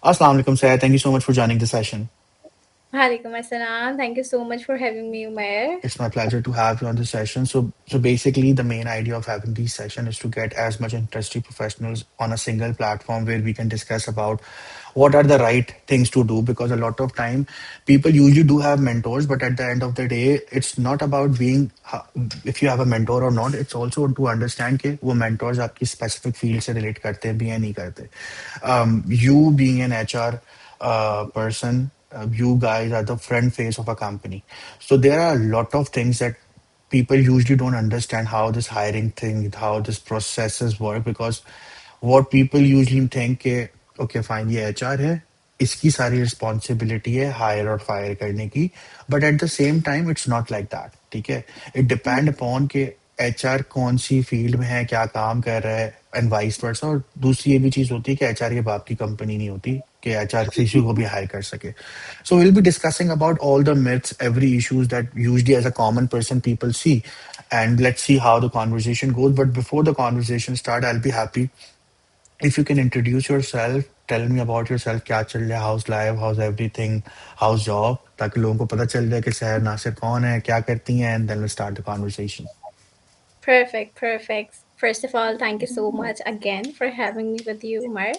Assalamu alaikum, Syed. Thank you so much for joining the session. Walaikum assalam. Thank you so much for having me, Umair. It's my pleasure to have you on this session. So basically, the main idea of having these sessions is to get as much industry professionals on a single platform where we can discuss about what are the right things to do. Because a lot of time, people usually do have mentors, but at the end of the day, it's not about being if you have a mentor or not. It's also to understand कि वो mentors आपकी specific field से relate करते हैं भी या नहीं करते. You being an HR person, you guys are the front face of a company. So there are a lot of things that people usually don't understand how this hiring thing, how this processes work because what people usually think कि okay fine ये HR है इसकी सारी responsibility है higher और fire करने की but at the same time it's not like that ठीक है इट डिपेंड अपॉन के एचआर कौन सी फील्ड में है क्या काम कर रहा है एंड वाइस वर्सा और दूसरी ये भी चीज होती है कि एचआर के बाप की कंपनी नहीं होती कि एचआर किसी को भी हायर कर सके so we'll be discussing about all the myths every issues that usually as a common person people see and let's see how the conversation goes but before the conversation start I'll be happy if you can introduce yourself, tell me about yourself, क्या चल रहा है, how's life, how's everything, how's job, ताकि लोगों को पता चल जाए कि सहर नासिर कौन है, क्या करती हैं, and then we'll start the conversation. Perfect, perfect. First of all, thank you so much again for having me with you, Umar.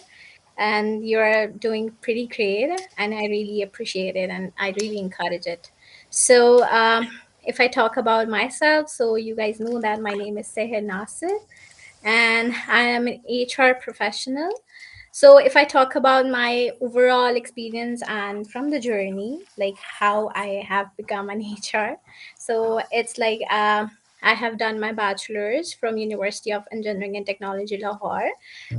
And you're doing pretty great, and I really appreciate it, and I really encourage it. So, if I talk about myself, so you guys know that my name is Seher Nasir, and I am an HR professional. So, if I talk about my overall experience and from the journey, like how I have become an HR, so it's like I have done my bachelor's from University of Engineering and Technology Lahore,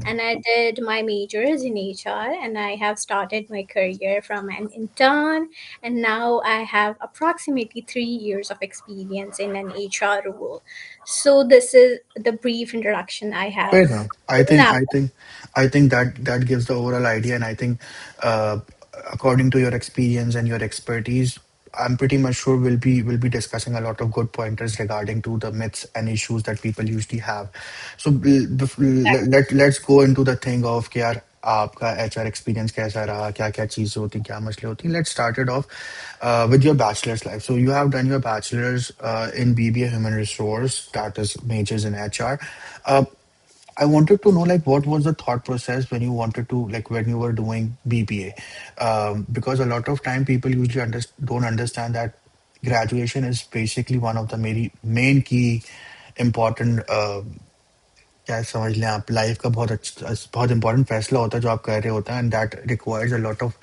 and I did my majors in HR, and I have started my career from an intern, and now I have approximately 3 years of experience in an HR role. So this is the brief introduction I have. Fair enough. Now, I think that gives the overall idea, and I think, uh, according to your experience and your expertise, I'm pretty much sure we'll be discussing a lot of good pointers regarding to the myths and issues that people usually have. So let's go into the thing of कि यार आपका HR experience कैसा रहा, क्या क्या चीजें होती, क्या मसले होती. Let's start it off with your bachelor's life. So you have done your bachelor's in BBA Human Resource, that is majors in HR. Uh, I wanted to know like what was the thought process when you wanted to like when you were doing BBA, because a lot of time people usually don't understand that graduation is basically one of the main key important क्या समझ लें आप life का बहुत important फैसला होता है जो आप कर रहे होते हैं and that requires a lot of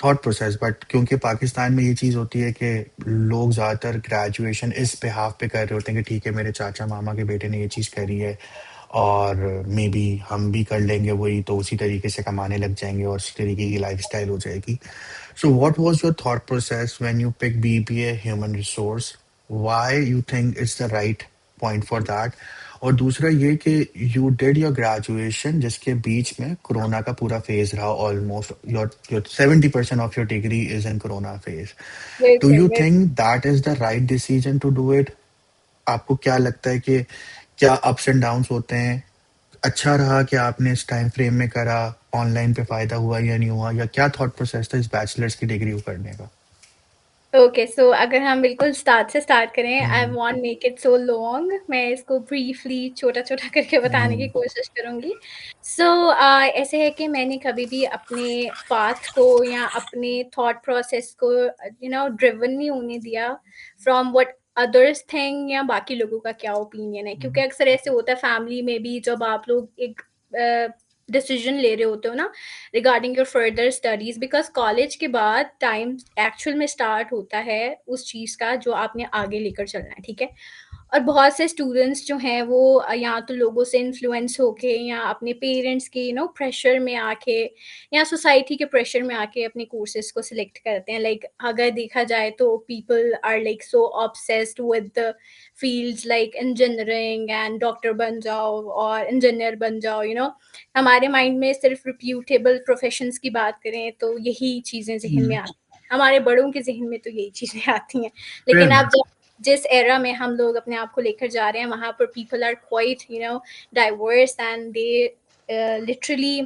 thought process but क्योंकि पाकिस्तान में ये चीज़ होती है कि लोग ज़्यादातर ग्रेजुएशन इस बिहाफ पे कर रहे होते हैं कि ठीक है मेरे चाचा मामा के बेटे ने ये चीज़ करी है और मे बी हम भी कर लेंगे वही तो उसी तरीके से कमाने लग जाएंगे और उसी तरीके की लाइफस्टाइल हो जाएगी so what was your thought process when you pick BBA human resource why you think it's the right point for that और दूसरा ये कि यू डिड योर ग्रेजुएशन जिसके बीच में कोरोना का पूरा फेज रहा almost your 70% of your degree is in corona phase do welcome. You think that is the right decision to do it आपको क्या लगता है कि क्या अप्स एंड डाउन्स होते हैं अच्छा रहा कि आपने इस टाइम फ्रेम में करा ऑनलाइन पे फायदा हुआ या नहीं हुआ या क्या थॉट प्रोसेस था इस बैचलर्स की डिग्री को करने का ओके सो अगर हम बिल्कुल स्टार्ट से स्टार्ट करें I hmm, won't make it so long मैं इसको ब्रीफली छोटा छोटा करके बताने की हम्म, कोशिश करूंगी सो ऐसे है कि मैंने कभी भी अपने पाथ को या अपने थॉट प्रोसेस को ड्रिवन नहीं होने दिया फ्रॉम व्हाट अदर्स थिंग या बाकी लोगों का क्या ओपिनियन है क्योंकि अक्सर ऐसे होता है फैमिली में भी जब आप लोग एक डिसीजन ले रहे होते हो ना regarding your further studies because college के बाद टाइम एक्चुअल में स्टार्ट होता है उस चीज़ का जो आपने आगे लेकर चलना है ठीक है और बहुत से स्टूडेंट्स जो हैं वो या तो लोगों से इन्फ्लुएंस होके या अपने पेरेंट्स के प्रेशर में आके या सोसाइटी के प्रेशर में आके अपने कोर्सेज को सिलेक्ट करते हैं लाइक अगर देखा जाए तो people are like so obsessed with the fields like engineering and doctor बन जाओ और इंजीनियर बन जाओ हमारे माइंड में सिर्फ रिप्यूटेबल प्रोफेशंस की बात करें तो यही चीज़ें जहन में आती हैं हमारे बड़ों के जहन में तो यही चीज़ें आती हैं फेयर लेकिन अब इनफ जब जिस एरा में हम लोग अपने आप को लेकर जा रहे हैं वहाँ पर people are quite diverse and they literally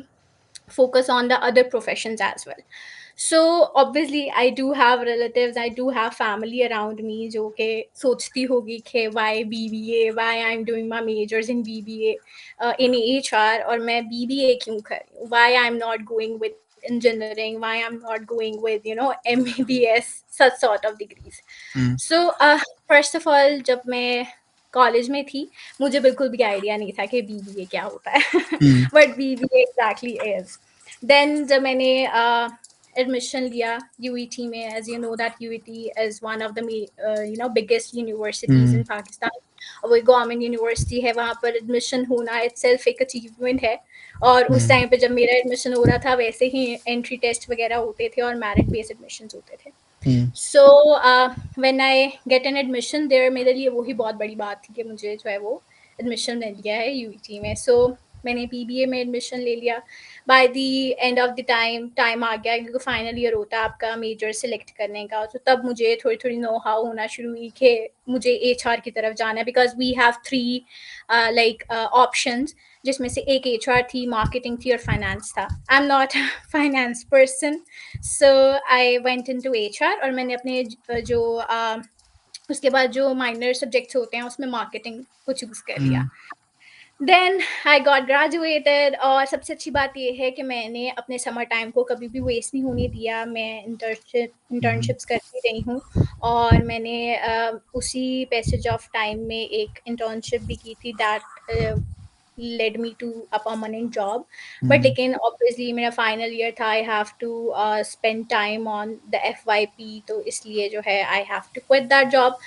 focus on the other professions as well. So obviously I do have relatives, I do have family around me जो के सोचती होगी कि why BBA, why I'm doing my majors in BBA in HR, और मैं BBA क्यों कर रही हूँ, why I'm not going with engineering, why I'm not going with MBBS, such sort of degrees. Mm, So first of all, जब मैं college में थी मुझे बिल्कुल भी आइडिया नहीं था कि बीबीए क्या होता है mm, but BBA exactly is then जब मैंने एडमिशन लिया यूईटी में, as you know that UET is one of the biggest universities in mm, Pakistan, और वो गवर्नमेंट यूनिवर्सिटी है, वहाँ पर एडमिशन होना इटसेल्फ एक अचीवमेंट है। और उस mm, टाइम पे जब मेरा एडमिशन हो रहा था वैसे ही एंट्री टेस्ट वगैरह होते थे और मेरिट बेस्ड एडमिशन होते थे। mm, so when I get an admission there, मेरे लिए वही बहुत बड़ी बात थी कि मुझे जो है वो एडमिशन मिल गया है यूईटी में। सो मैंने बीबीए में एडमिशन ले लिया। By the end of the time आ गया, क्योंकि फाइनल ईयर होता है आपका मेजर सेलेक्ट करने का, तो तब मुझे थोड़ी थोड़ी नो हाउ होना शुरू हुई कि मुझे एचआर की तरफ जाना है, because we have three like options, जिसमें से एक एचआर थी, मार्केटिंग थी और फाइनेंस था। I am not finance person, so I went into HR, और मैंने अपने जो उसके बाद जो माइनर सब्जेक्ट्स होते हैं उसमें मार्केटिंग को चूज़ कर लिया। mm, then I got graduated, और सबसे अच्छी बात ये है कि मैंने अपने समर टाइम को कभी भी वेस्ट नहीं होने दिया। मैं mm, इंटर्नशिप्स करती रही हूँ, और मैंने उसी पैसेज ऑफ टाइम में एक इंटर्नशिप भी की थी that led me to a permanent job. But mm, लेकिन ऑब्वियसली मेरा फाइनल ईयर था, I have to spend time on the FYP, तो इसलिए जो है I have to quit that job.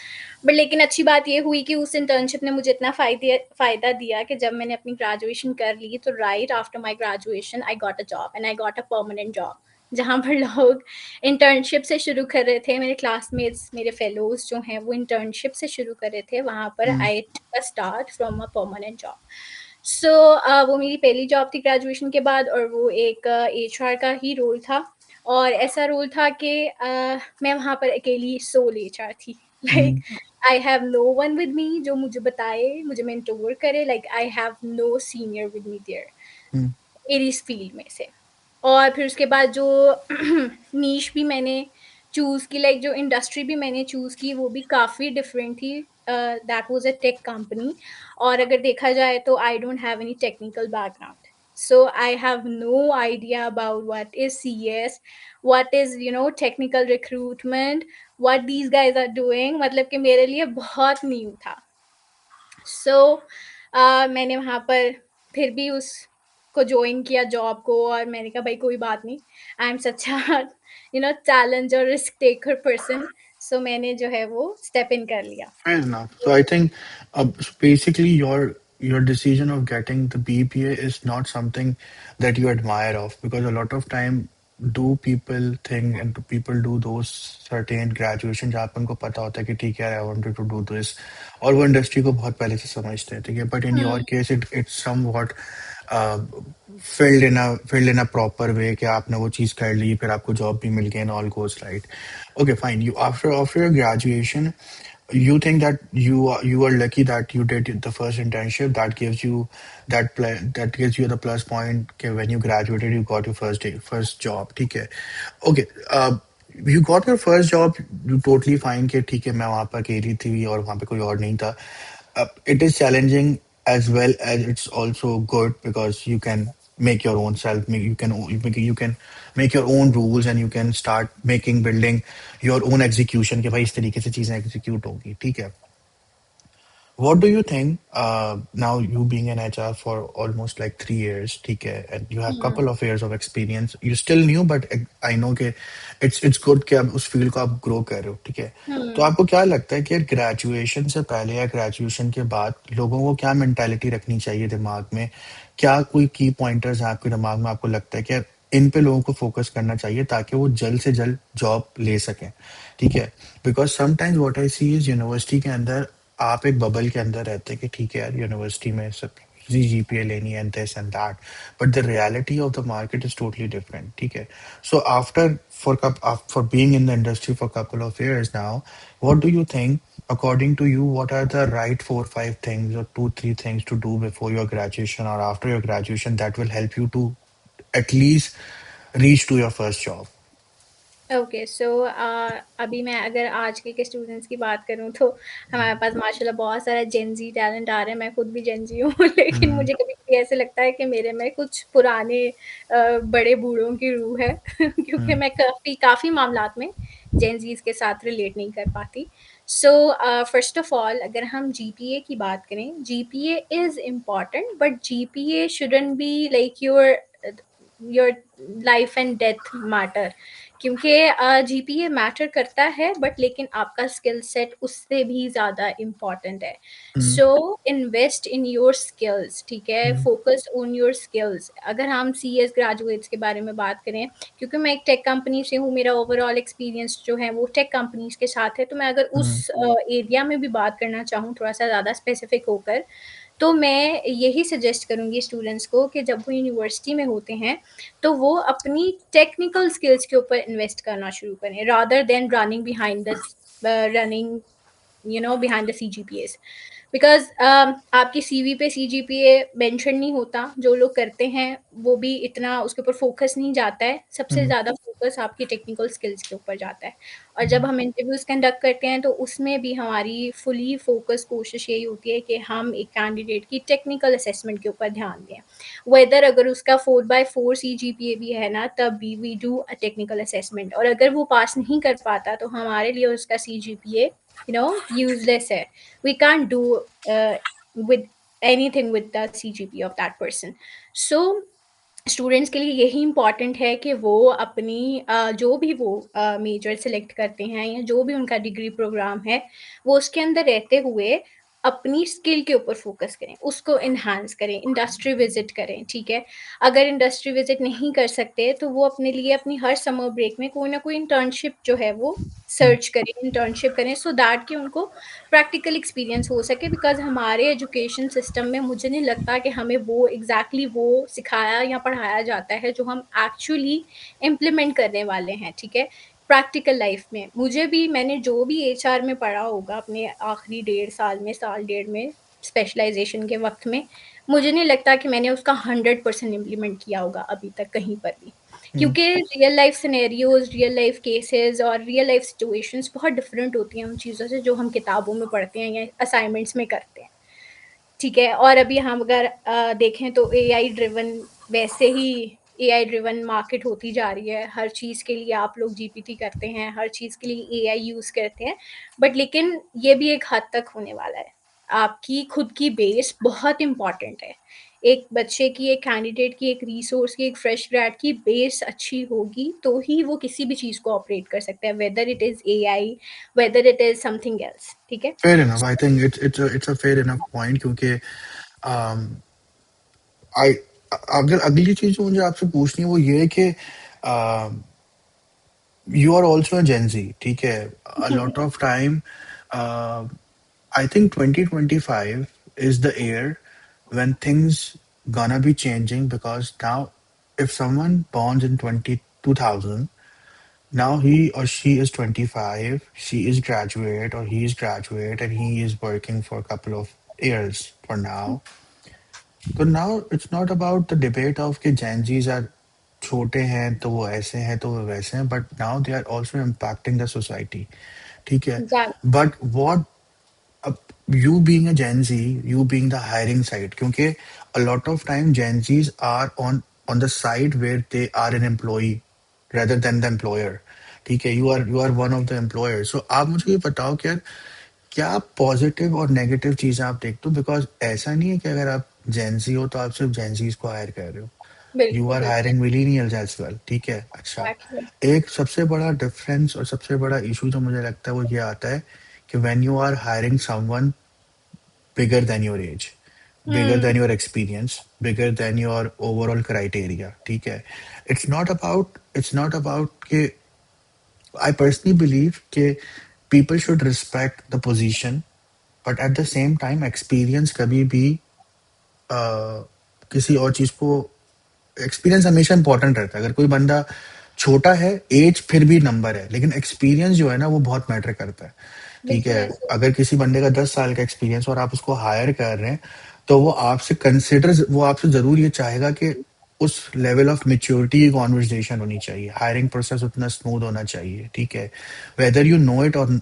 But लेकिन अच्छी बात ये हुई कि उस इंटर्नशिप ने मुझे इतना फ़ायदा दिया कि जब मैंने अपनी ग्रेजुएशन कर ली, तो right after my graduation I got a job, and I got a permanent job, जहाँ पर लोग इंटर्नशिप से शुरू कर रहे थे। मेरे क्लासमेट्स, मेरे फेलोज जो हैं वो इंटर्नशिप से शुरू कर रहे थे, वहाँ पर mm, I took a start from a permanent job. So वो मेरी पहली जॉब थी ग्रेजुएशन के बाद, और वो एक HR का ही रोल था। और ऐसा रोल था कि मैं वहाँ पर अकेली सोल HR थी। Like mm, I have no one with me जो मुझे बताए, मुझे मेंटोर करे, like I have no senior with me there mm, मेरी इस फील्ड में से। और फिर उसके बाद जो नीश भी मैंने चूज़ की, लाइक जो इंडस्ट्री भी मैंने चूज़ की, वो भी काफ़ी डिफरेंट थी। That was a tech company, और अगर देखा जाए तो I don't have any technical background, so I have no idea about what is CS, what is technical recruitment, what these guys are doing, मतलब कि मेरे लिए बहुत न्यू था। सो मैंने वहाँ पर फिर भी उसको ज्वाइन किया जॉब को, और मैंने कहा भाई कोई बात नहीं, I am such a challenge और रिस्क टेकर पर्सन, सो मैंने जो है वो स्टेप इन कर लिया। fair enough. So I think so basically your decision of getting the BPA is not something that you admire of, because a lot of time do people think and do people do those certain graduation जहाँ पे उनको पता होता है कि ठीक है I wanted to do this, और वो इंडस्ट्री को बहुत पहले से समझते हैं, ठीक है, but in your hmm, case it's somewhat uh, filled in a proper way कि आपने वो चीज़ कर ली, फिर आपको जॉब भी मिल गई and all goes right. Okay, fine. You after your graduation, you think that you are lucky that you did the first internship that gives you that gives you the plus point okay, when you graduated you got your first job, okay. Okay, you got your first job, you totally fine कि ठीक है मैं वहाँ पर अकेली थी और वहाँ पे कोई और नहीं था. It is challenging as well as it's also good because you can make your own self you can make your own rules and you can start making building your own execution कि भाई इस तरीके से चीजें execute होगी, ठीक है. What do you think now you being an HR for almost like 3 years, okay, and you have hmm, couple of years of experience. You're still new, but I know कि it's good कि आप उस field को आप grow कर रहे हो, ठीक है. तो हुँ, आपको क्या लगता है कि ग्रेजुएशन से पहले या ग्रेजुएशन के बाद लोगों को क्या मेंटालिटी रखनी चाहिए दिमाग में? क्या कोई की पॉइंटर्स हैं आपके दिमाग में आपको लगता है कि इन पे लोगों को फोकस करना चाहिए ताकि वो जल्द से जल्द जॉब ले सकें, ठीक है. Because sometimes what I see is university के अंदर आप एक बबल के अंदर रहते हैं कि ठीक है यार यूनिवर्सिटी में सब जीपीए लेनी है and this and that, but the reality of the market is totally different, ठीक है. So after for being in the industry for couple of years now, what do you think according to you, what are the right 4 5 things or 2 3 things to do before your graduation or after your graduation that will help you to at least reach to your first job? Okay so अभी मैं अगर आज के students की बात करूँ तो हमारे पास माशाल्लाह बहुत सारा जेन ज़ी टैलेंट आ रहा है। मैं खुद भी जेन ज़ी हूँ लेकिन Mm, मुझे कभी-कभी ऐसे लगता है कि मेरे में कुछ पुराने बड़े बूढ़ों की रूह है क्योंकि mm, मैं काफ़ी काफ़ी मामलात में जेन ज़ीज़ के साथ रिलेट नहीं कर पाती। सो फर्स्ट ऑफ ऑल अगर हम जीपीए की बात करें, GPA is important but GPA shouldn't be like your life and death matter क्योंकि जीपीए मैटर करता है बट लेकिन आपका स्किल सेट उससे भी ज़्यादा इम्पॉर्टेंट है। mm, so invest in your skills, ठीक है? mm, focus on your skills. अगर हम सीएस ग्रेजुएट्स के बारे में बात करें, क्योंकि मैं एक टेक कंपनी से हूँ, मेरा ओवरऑल एक्सपीरियंस जो है वो टेक कंपनीज़ के साथ है, तो मैं अगर mm, उस एरिया में भी बात करना चाहूँ थोड़ा-सा ज़्यादा स्पेसिफिक होकर, तो मैं यही सजेस्ट करूँगी स्टूडेंट्स को कि जब वो यूनिवर्सिटी में होते हैं, तो वो अपनी टेक्निकल स्किल्स के ऊपर इन्वेस्ट करना शुरू करें rather than running behind the running behind the CGPAs because आपकी सीवी पे सीजीपीए मेंशन नहीं होता, जो लोग करते हैं वो भी इतना उसके ऊपर फ़ोकस नहीं जाता है, सबसे mm, ज़्यादा फ़ोकस आपकी टेक्निकल स्किल्स के ऊपर जाता है। और जब हम इंटरव्यूज़ कंडक्ट करते हैं तो उसमें भी हमारी फुली फ़ोकस कोशिश यही होती है कि हम एक कैंडिडेट की टेक्निकल असेसमेंट के ऊपर ध्यान दें। वेदर अगर उसका 4/4 सीजीपीए भी है ना, तब भी we do a technical assessment और अगर वो पास नहीं कर पाता तो हमारे लिए उसका सीजीपीए यूज़लेस है। We can't do with anything with the CGP of that person. So students के लिए यही इम्पॉर्टेंट है कि वो अपनी जो भी वो मेजर सेलेक्ट करते हैं या जो भी उनका डिग्री प्रोग्राम है, वो उसके अंदर रहते हुए अपनी स्किल के ऊपर फ़ोकस करें, उसको एनहांस करें, इंडस्ट्री विज़िट करें, ठीक है? अगर इंडस्ट्री विज़िट नहीं कर सकते, तो वो अपने लिए अपनी हर समर ब्रेक में कोई ना कोई इंटर्नशिप जो है वो mm, सर्च करें, इंटर्नशिप करें सो दैट कि उनको प्रैक्टिकल एक्सपीरियंस हो सके बिकॉज़ हमारे एजुकेशन सिस्टम में मुझे नहीं लगता कि हमें वो एग्ज़ैक्टली वो सिखाया या पढ़ाया जाता है जो हम एक्चुअली इम्प्लीमेंट करने वाले हैं, ठीक है? प्रैक्टिकल लाइफ़ में। मुझे भी मैंने जो भी एचआर में पढ़ा होगा अपने आखिरी डेढ़ साल में, साल डेढ़ में स्पेशलाइज़ेशन के वक़्त में, मुझे नहीं लगता कि मैंने उसका 100% इम्प्लीमेंट किया होगा अभी तक कहीं पर भी। mm, क्योंकि real life scenarios, real life cases और रियल लाइफ सिचुएशंस बहुत डिफरेंट होती हैं उन चीज़ों से जो हम किताबों में पढ़ते हैं या असाइनमेंट्स में करते हैं, ठीक है? और अभी हम अगर देखें तो एआई ड्रिवन वैसे ही एआई ड्रिवन मार्केट होती जा रही है। हर चीज़ के लिए आप लोग जीपीटी करते हैं, हर चीज़ के लिए एआई यूज़ करते हैं, बट लेकिन ये भी एक हद तक होने वाला है। आपकी खुद की बेस बहुत इम्पोर्टेंट है। एक बच्चे की, एक कैंडिडेट की, एक रिसोर्स की, एक फ्रेश ग्रेड की बेस अच्छी होगी, तो ही वो किसी भी चीज़ को ऑपरेट कर सकता है, whether it is AI, whether it is something else, ठीक है? fair enough. I think it's a fair enough point क्योंकि um, I अगर अगली चीज जो मुझे आपसे पूछनी है वो ये है कि यू आर ऑल्सो जेंजी, ठीक है? अ lot of time I think 2025 is the year when things gonna be changing because now if someone born in 2000, now he or she is 25, she is graduate or he is graduate and he is working for a couple of years for now. So now it's not about the debate of कि Gen Zs are छोटे हैं तो वो ऐसे हैं तो वो वैसे हैं, but now they are also impacting the society, ठीक है? Exact But what you being a Gen Z, you being the hiring side, क्योंकि a lot of time Gen Zs are on the side where they are an employee rather than the employer. ठीक है, you are one of the employers. So आप मुझे ये बताओ कि यार क्या पॉजिटिव और नेगेटिव चीजें आप देखते हो? बिकॉज ऐसा नहीं है कि अगर आप जेन जी हो तो आप सिर्फ जेन जीज को हायर कर रहे हो, यू बिल्कुल, आर बिल्कुल, हायरिंग मिलीनियल्स एज वेल, ठीक है? अच्छा, एग्ज़ैक्टली। एक सबसे बड़ा डिफरेंस और सबसे बड़ा इशू जो मुझे लगता है वो ये आता है कि when you are hiring someone bigger than your age, bigger hmm, than your experience, bigger than your overall criteria, ठीक है? It's not about कि I personally believe कि people should respect the position, but at the same time experience कभी भी किसी और चीज को एक्सपीरियंस हमेशा इंपॉर्टेंट रहता है। अगर कोई बंदा छोटा है, एज फिर भी नंबर है, लेकिन एक्सपीरियंस जो है ना वो बहुत मैटर करता है, ठीक बिल्कुल है? ऐसे अगर किसी बंदे का 10 साल का एक्सपीरियंस और आप उसको हायर कर रहे हैं तो वो आपसे जरूर ये चाहेगा कि उस लेवल ऑफ मेच्योरिटी की कॉन्वर्जेशन होनी चाहिए, हायरिंग प्रोसेस उतना स्मूथ होना चाहिए, ठीक है, वेदर यू नो इट और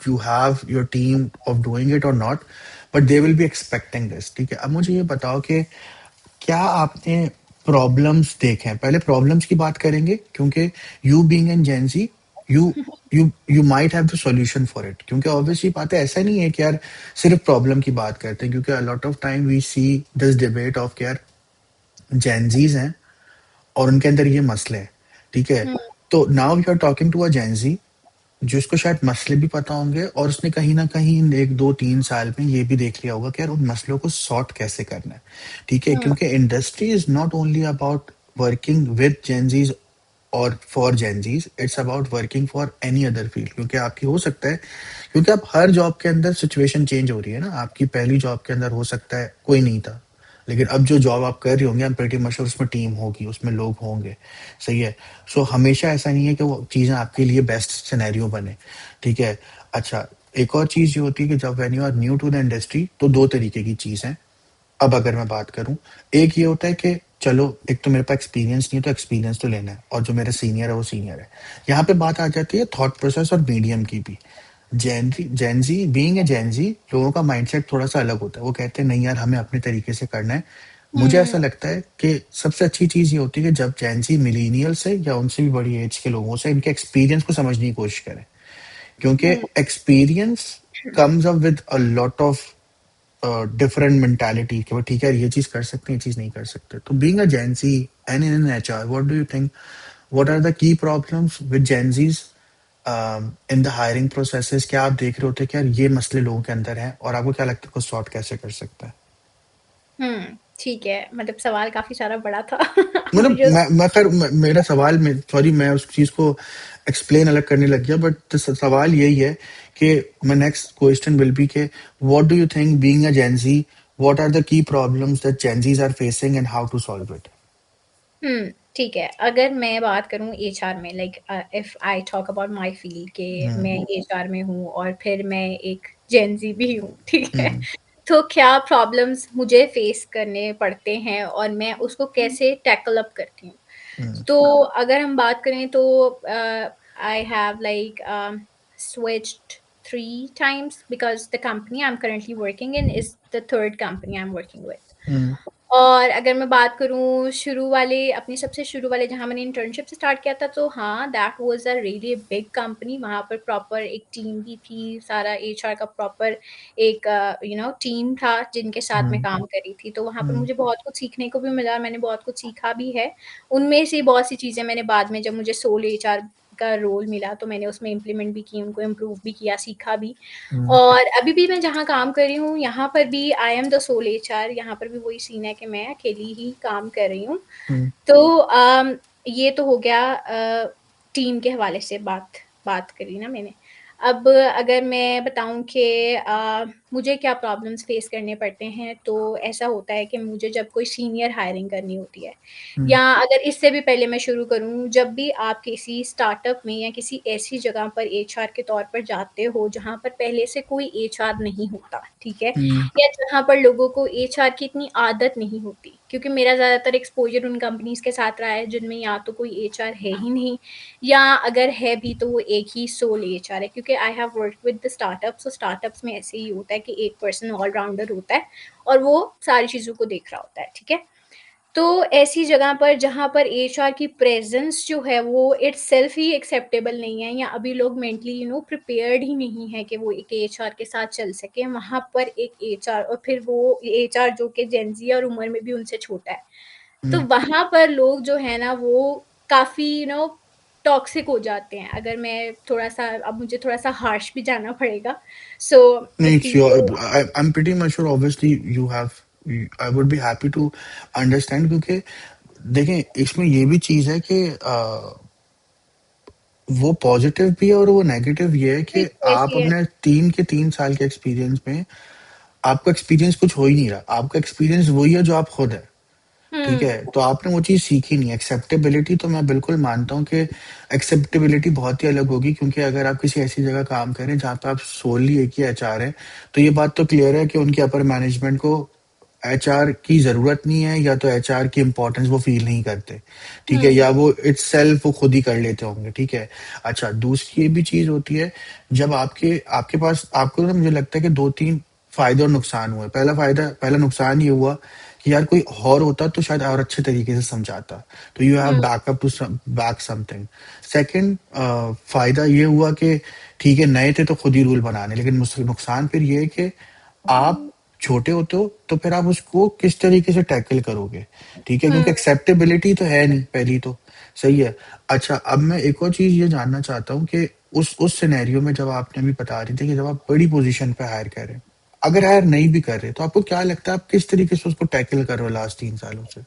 you have your team of doing it or not, but they will be expecting this, ठीक है। अब मुझे ये बताओ कि क्या आपने प्रॉब्लम्स देखे हैं, पहले प्रॉब्लम्स की बात करेंगे क्योंकि you being an Gen Z, you you might have the solution for it, क्योंकि ऑब्वियसली बात है, ऐसा नहीं है कि यार सिर्फ प्रॉब्लम की बात करते हैं, क्योंकि a lot of time we see this debate of कि यार जेंजीज हैं और उनके अंदर ये मसले हैं, ठीक है। हुँ, तो now you are talking to a Gen Z जिसको शायद मसले भी पता होंगे और उसने कहीं ना कहीं इन 1 2 3 साल में ये भी देख लिया होगा कि यार उन मसलों को सॉर्ट कैसे करना है, ठीक है, हुँ, क्योंकि industry is not only about working with Gen Zs और for Gen Zs, it's about working for any other field, क्योंकि आपकी हो सकता है, क्योंकि आप हर जॉब के अंदर सिचुएशन चेंज हो रही है ना, आपकी पहली जॉब के अंदर हो सकता है कोई नहीं था, लेकिन अब जो जॉब आप कर रही होंगे, I am pretty much sure उसमें टीम होगी, उसमें लोग होंगे, सही है। सो हमेशा ऐसा नहीं है कि वो चीज़ें आपके लिए बेस्ट सिनेरियो बने, ठीक है। अच्छा, एक और चीज़ ये होती है कि जब when you are new to the industry तो दो तरीके की चीज़ है। अब अगर मैं बात करूं, एक ये होता है कि चलो एक तो मेरे पास एक्सपीरियंस नहीं है तो एक्सपीरियंस तो लेना है, और जो मेरा सीनियर है वो सीनियर है। यहाँ पे बात आ जाती है थॉट प्रोसेस और मीडियम की भी। Gen Z Gen Z being a Gen Z, लोगों का माइंडसेट थोड़ा सा अलग होता है, वो कहते हैं नहीं यार हमें अपने तरीके से करना है। मुझे हुँ, ऐसा लगता है कि सबसे अच्छी चीज ये होती है कि जब जेनजी मिलीनियल से या उनसे भी बड़ी एज के लोगों से इनके एक्सपीरियंस को समझने की कोशिश करें, क्योंकि हुँ, experience comes up with a lot of different mentality कि वो ठीक है ये चीज कर सकते हैं, ये चीज नहीं कर सकते। तो being a Gen Z and in an HR, what do you think, what are the key problems with Gen Zs in the hiring processes? क्या आप देख रहे होते हैं कि यार ये मसले लोगों के अंदर हैं और आपको क्या लगता है को सॉर्ट कैसे कर सकता है? हुँ, ठीक है, मतलब सवाल काफ़ी सारा बड़ा था। मतलब मुझे मैं फिर मेरा सवाल में सॉरी मैं उस चीज को एक्सप्लेन अलग करने लग गया, बट सवाल यही है कि my next question will be कि what do you think being a Gen Z, what are the key problems that Gen Zs are facing and how to solve it? ठीक है। अगर मैं बात करूँ एचआर में like if I talk about my field कि हम्म। मैं HR में हूँ और फिर मैं एक जेन ज़ी भी हूँ, ठीक है? हम्म। तो क्या प्रॉब्लम्स मुझे फेस करने पड़ते हैं और मैं उसको कैसे टैकल अप करती हूँ? हम्म। तो अगर हम बात करें तो I have like switched 3 times because the company I'm currently working in is the 3rd company I'm working with. हम्म। और अगर मैं बात करूँ शुरू वाले अपने सबसे शुरू वाले जहाँ मैंने इंटर्नशिप स्टार्ट किया था तो हाँ, that was a really big company वहाँ पर प्रॉपर एक टीम भी थी, सारा एचआर का प्रॉपर एक टीम था जिनके साथ मैं हम्म। काम कर रही थी। तो वहाँ पर हम्म। मुझे बहुत कुछ सीखने को भी मिला और मैंने बहुत कुछ सीखा भी है। उनमें से बहुत सी चीज़ें मैंने बाद में जब मुझे सोल एचआर का रोल मिला तो मैंने उसमें इम्प्लीमेंट भी की, उनको इम्प्रूव भी किया, सीखा भी। हम्म। और अभी भी मैं जहाँ काम कर रही हूँ, यहाँ पर भी I am the sole HR यहाँ पर भी वही सीन है कि मैं अकेली ही काम कर रही हूँ। हम्म। तो ये तो हो गया टीम के हवाले से बात बात करी ना मैंने। अब अगर मैं बताऊँ कि मुझे क्या प्रॉब्लम्स फेस करने पड़ते हैं, तो ऐसा होता है कि मुझे जब कोई सीनियर हायरिंग करनी होती है हम्म। या अगर इससे भी पहले मैं शुरू करूँ, जब भी आप किसी स्टार्टअप में या किसी ऐसी जगह पर एचआर के तौर पर जाते हो, जहाँ पर पहले से कोई एचआर नहीं होता, ठीक है? हम्म। या जहाँ पर लोगों को एचआर की इतनी आदत नहीं होती, क्योंकि मेरा ज़्यादातर एक्सपोज़र उन कंपनीज़ के साथ रहा है जिनमें या तो कोई एचआर है ही नहीं या अगर है भी तो वो एक ही सोल एचआर है, क्योंकि I have worked with the startups, तो स्टार्टअप्स में ऐसे ही होता है कि एक पर्सन ऑल राउंडर होता है और वो सारी चीज़ों को देख रहा होता है, ठीक है? तो ऐसी जगह पर जहाँ पर एचआर की प्रेज़ेंस जो है वो इटसेल्फ ही एक्सेप्टेबल नहीं है या अभी लोग मेंटली प्रिपेयर्ड ही नहीं है कि वो एक एचआर के साथ चल सकें, वहाँ पर एक एचआर और फिर वो एचआर जो कि जेन ज़ी और उम्र में भी उनसे छोटा है। तो हम्म। वहाँ पर लोग जो है ना वो काफ़ी टॉक्सिक हो जाते हैं। अगर मैं थोड़ा-सा अब मुझे थोड़ा-सा हार्श भी जाना पड़ेगा। सो द नहीं, people sure. I'm pretty much sure obviously you have, I would be happy to understand, क्योंकि देखें इसमें ये भी चीज है कि वो पॉजिटिव भी है और वो नेगेटिव ये है कि आप यस, अपने 3 के 3 साल के एक्सपीरियंस में आपका एक्सपीरियंस कुछ हो ही नहीं रहा, आपका एक्सपीरियंस वही है जो आप खुद है, ठीक है। हुँ, तो आपने वो चीज सीखी नहीं, एक्सेप्टेबिलिटी तो मैं बिल्कुल मानता हूँ कि एक्सेप्टेबिलिटी बहुत ही अलग होगी, क्योंकि अगर आप किसी ऐसी जगह काम करें जहाँ पे आप सोली एक ही एचआर है, तो ये बात तो क्लियर है कि उनकी अपर मैनेजमेंट को एचआर की जरूरत नहीं है, या तो एचआर की इंपॉर्टेंस वो फील नहीं करते, ठीक है, हुँ, या वो इटसेल्फ वो खुद ही कर लेते होंगे, ठीक है। अच्छा, दूसरी ये भी चीज होती है, जब आपके आपके पास आपको ना, मुझे लगता है कि दो तीन फायदे और नुकसान हुए। पहला नुकसान ये हुआ कि यार कोई और होता तो शायद और अच्छे तरीके से समझाता, तो you have hmm, backup to back something. Second फायदा ये हुआ कि ठीक है, नए थे तो खुद ही रूल बनाने, लेकिन नुकसान फिर ये है कि आप छोटे होते हो तो फिर आप उसको किस तरीके से टैकल करोगे, ठीक है, हुँ, क्योंकि एक्सेप्टेबिलिटी तो है नहीं पहली तो। सही है। अच्छा, अब मैं एक और चीज ये जानना चाहता हूँ कि उस सिनेरियो में जब आपने अभी बता रही थी कि जब आप बड़ी पोजीशन पे हायर कर रहे हैं, अगर हायर नहीं भी कर रहे, तो आपको क्या लगता है आप किस तरीके से उसको टैकल कर रहे हो लास्ट 3 सालों से?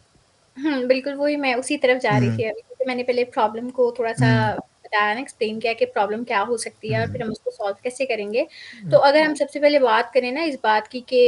बिल्कुल वही मैं उसी तरफ जा रही हम्म। थी अभी, क्योंकि मैंने पहले प्रॉब्लम को थोड़ा-सा हम्म। बताया ना, एक्सप्लेन किया कि प्रॉब्लम क्या हो सकती है और हम्म। फिर हम उसको सॉल्व कैसे करेंगे। तो अगर हम सबसे पहले बात करें ना इस बात की कि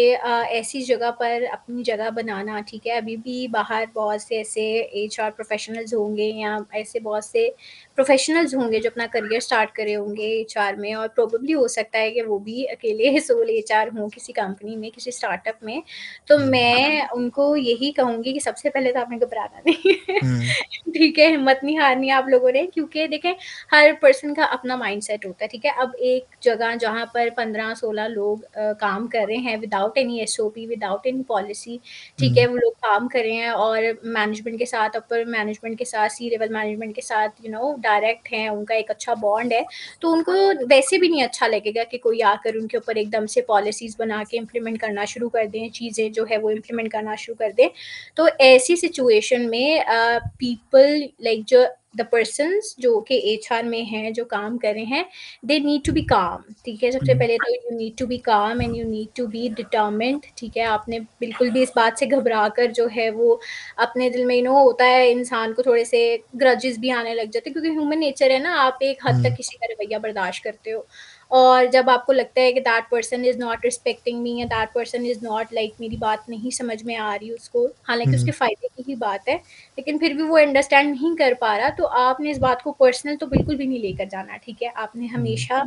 ऐसी जगह पर अपनी जगह बनाना, ठीक है? अभी भी बाहर बहुत से ऐसे एचआर प्रोफेशनल्स होंगे या ऐसे बहुत से प्रोफेशनल्स होंगे जो अपना करियर स्टार्ट करे होंगे एचआर में, और प्रोबेबली हो सकता है कि वो भी अकेले सोल एचआर हों किसी कंपनी में, किसी स्टार्टअप में। तो हम्म। मैं उनको यही कहूँगी कि सबसे पहले तो आपने घबराना नहीं है। हम्म। ठीक है? हिम्मत नहीं हारनी है आप लोगों ने, क्योंकि देखें हर पर्सन का अपना माइंडसेट होता है, ठीक है? अब एक जगह जहाँ पर 15-16 लोग काम कर रहे हैं without any SOP, without any policy, ठीक है? हम्म। वो लोग काम कर रहे हैं और मैनेजमेंट के साथ, अपर मैनेजमेंट के साथ, सी लेवल मैनेजमेंट के साथ डायरेक्ट हैं, उनका एक अच्छा बॉन्ड है। तो उनको वैसे भी नहीं अच्छा लगेगा कि कोई आकर उनके ऊपर एकदम से पॉलिसीज़ बना के इम्प्लीमेंट करना शुरू कर दें, चीज़ें जो है वो इम्प्लीमेंट करना शुरू कर दें। तो ऐसी सिचुएशन में पीपल लाइक जो द पर्सन्स जो कि एचआर में हैं, जो काम कर रहे हैं, दे नीड टू बी काम, ठीक है? सबसे हम्म। पहले तो you need to be calm and you need to be determined, ठीक है? आपने बिल्कुल भी इस बात से घबरा कर जो है वो अपने दिल में होता है इंसान को थोड़े से ग्रजेस भी आने लग जाते हैं, क्योंकि ह्यूमन नेचर है ना, आप एक हद तक हम्म। किसी का रवैया बर्दाश्त करते हो, और जब आपको लगता है कि that person is not respecting me या that person is not like मेरी बात नहीं समझ में आ रही उसको, हालाँकि हम्म। उसके फ़ायदे की ही बात है, लेकिन फिर भी वो अंडरस्टैंड नहीं कर पा रहा, तो आपने इस बात को पर्सनल तो बिल्कुल भी नहीं लेकर जाना, ठीक है? आपने हम्म। हमेशा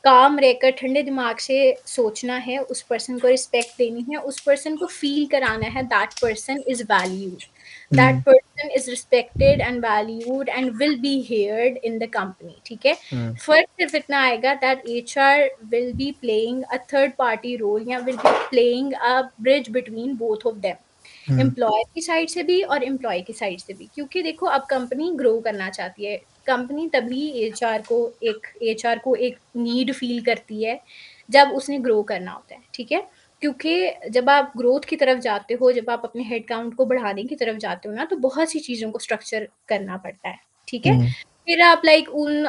काम रहकर ठंडे दिमाग से सोचना है, उस पर्सन को रिस्पेक्ट देनी है, उस पर्सन को फ़ील कराना है that person is valued, that hmm. Person is respected and valued and will be heard in the company, ठीक है? हम्म। फ़र्क सिर्फ़ इतना आएगा that HR will be playing a third party role या will be playing a bridge between both of them. Hmm. Employer की side से भी और एम्प्लॉयी की साइड से भी, क्योंकि देखो अब कंपनी ग्रो करना चाहती है, कंपनी तभी एचआर को एक नीड फील करती है जब उसने ग्रो करना होता है, ठीक है? क्योंकि जब आप ग्रोथ की तरफ जाते हो, जब आप अपने हेड काउंट को बढ़ाने की तरफ जाते हो ना, तो बहुत सी चीज़ों को स्ट्रक्चर करना पड़ता है, ठीक है? हम्म। फिर आप लाइक उन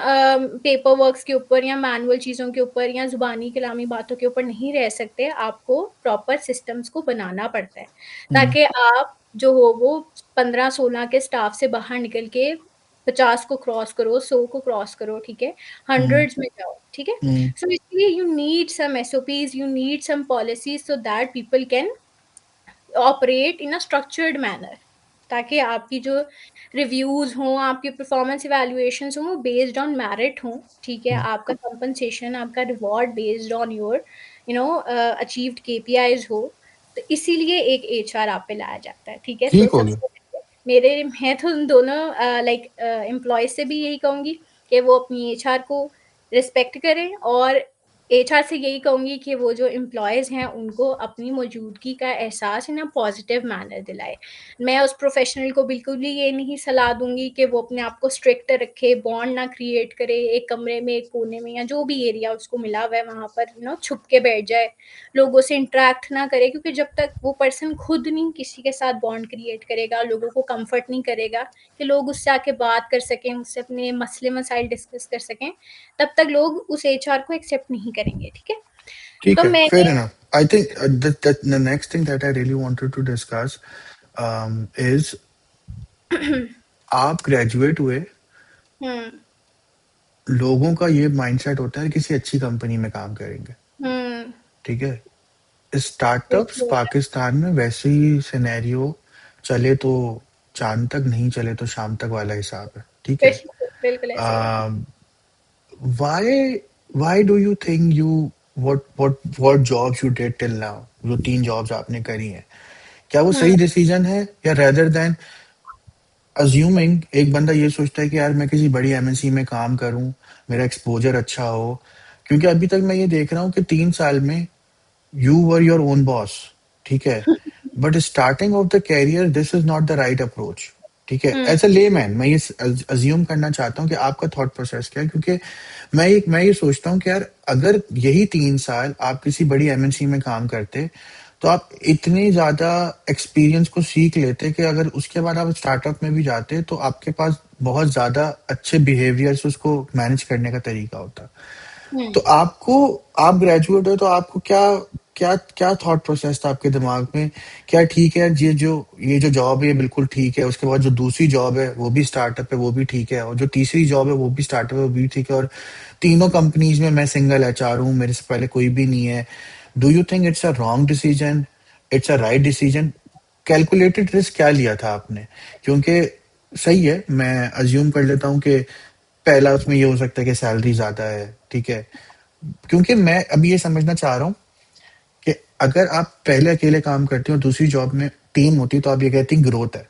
पेपर वर्क्स के ऊपर या मैनुअल चीज़ों के ऊपर या ज़ुबानी कलामी बातों के ऊपर नहीं रह सकते, आपको प्रॉपर सिस्टम्स को बनाना पड़ता है, हम्म। ताकि आप जो हो वो 15-16 के स्टाफ से बाहर निकल के 50 को क्रॉस करो, 100 को क्रॉस करो, ठीक है? हम्म। हंड्रेड्स में जाओ, ठीक है? हम्म। सो इसलिए you need some SOPs, you need some policies so that people can operate in a structured manner, ताकि आपकी जो रिव्यूज़ हों, आपकी परफॉर्मेंस इवैल्यूएशंस हों, वो बेस्ड ऑन मेरिट हों, ठीक है? हम्म। आपका कंपनसेशन, आपका reward based on your achieved KPIs हो। तो इसीलिए एक एचआर आप पे लाया जाता है, ठीक है? तो ठीक हो गया। सबसे पहले मैं तो उन दोनों एम्प्लॉइज़ से भी यही कहूँगी कि वो अपनी एचआर को रिस्पेक्ट करें, और एचआर से यही कहूँगी कि वो जो एम्प्लॉइज़ हैं, उनको अपनी मौजूदगी का एहसास इन अ पॉज़िटिव मैनर दिलाए। मैं उस प्रोफ़ेशनल को बिल्कुल भी ये नहीं सलाह दूँगी कि वो अपने आप को स्ट्रिक्ट रखे, बॉन्ड ना क्रिएट करे, एक कमरे में, एक कोने में या जो भी एरिया उसको मिला हुआ है वहाँ पर छुप के बैठ जाए, लोगों से इंटरैक्ट ना करे, क्योंकि जब तक वो पर्सन खुद नहीं किसी के साथ बॉन्ड क्रिएट करेगा, लोगों को कम्फ़र्ट नहीं करेगा कि लोग उससे आके बात कर सकें, उससे अपने मसले-मसाइल डिस्कस कर सकें, तब तक लोग उस एचआर को एक्सेप्ट नहीं करेंगे, ठीक है? ठीक तो है, fair मैंने enough. I think the next thing that I really wanted to discuss is आप ग्रेजुएट हुए, हुँ, लोगों का ये माइंडसेट होता है किसी अच्छी कंपनी में काम करेंगे, हुँ, ठीक है। स्टार्टअप्स बिल्कुल होता है। पाकिस्तान में वैसे ही सिनेरियो चले तो चांद तक, नहीं चले तो शाम तक वाला हिसाब है, ठीक है। बिल्कुल, बिल्कुल ऐसे ही है। Why do you think you, what jobs you did till now, जो 3 जॉब्स आपने करी हैं, क्या वो हुँ, सही डिसीजन है, या रेदर देन अज्यूमिंग एक बंदा ये सोचता है कि यार मैं किसी बड़ी एमएनसी में काम करूं, मेरा एक्सपोजर अच्छा हो। क्योंकि अभी तक मैं ये देख रहा हूँ कि 3 साल में you were your own boss, ठीक है, but starting off the career this is not the right approach. ठीक है, हुँ, एज अ लेमैन मैं ये अज्यूम करना चाहता हूँ कि आपका थॉट प्रोसेस क्या है, क्योंकि मैं ये सोचता हूँ कि यार अगर यही 3 साल आप किसी बड़ी एमएनसी में काम करते, तो आप इतने ज्यादा एक्सपीरियंस को सीख लेते कि अगर उसके बाद आप स्टार्टअप में भी जाते तो आपके पास बहुत ज्यादा अच्छे बिहेवियर्स उसको मैनेज करने का तरीका होता। हुँ, तो आपको, आप ग्रेजुएट हो तो आपको क्या क्या क्या थॉट प्रोसेस था आपके दिमाग में? क्या ठीक है ये जो जॉब है ये बिल्कुल ठीक है, उसके बाद जो दूसरी जॉब है वो भी स्टार्टअप है वो भी ठीक है, और जो तीसरी जॉब है वो भी स्टार्टअप है वो भी ठीक है, और तीनों कंपनीज में मैं सिंगल एचआर हूँ, मेरे से पहले कोई भी नहीं है। Do you think it's a wrong decision, it's a right decision? Calculated risk क्या लिया था आपने? क्योंकि सही है, मैं अज्यूम कर लेता हूँ कि पहला उसमें ये हो सकता है कि सैलरी ज्यादा है, ठीक है। क्योंकि मैं अभी ये समझना चाह रहा हूँ कि अगर आप पहले अकेले काम करते हो और दूसरी जॉब में टीम होती है तो आप ये कहती हैं ग्रोथ है।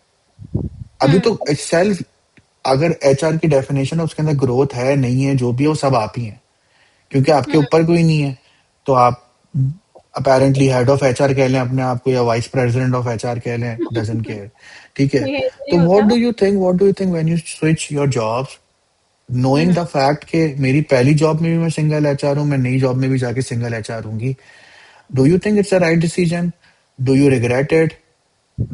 अभी हुँ, तो सेल्फ, अगर एचआर की डेफिनेशन है उसके अंदर ग्रोथ है नहीं है जो भी है वो सब आप ही हैं, क्योंकि आपके हुँ, ऊपर कोई नहीं है। तो आप अपेरेंटली हेड ऑफ एचआर कह लें अपने आप को, या वाइस प्रेसिडेंट ऑफ एचआर कह लें, डजन केयर। ठीक है। ये तो नहीं तो होता। What do you think when you switch your jobs, knowing hmm, the fact कि मेरी पहली जॉब में भी मैं सिंगल एचआर हूँ, मैं नई जॉब में भी जाके सिंगल एचआर हूँ? Do you think it's a right decision? Do you regret it?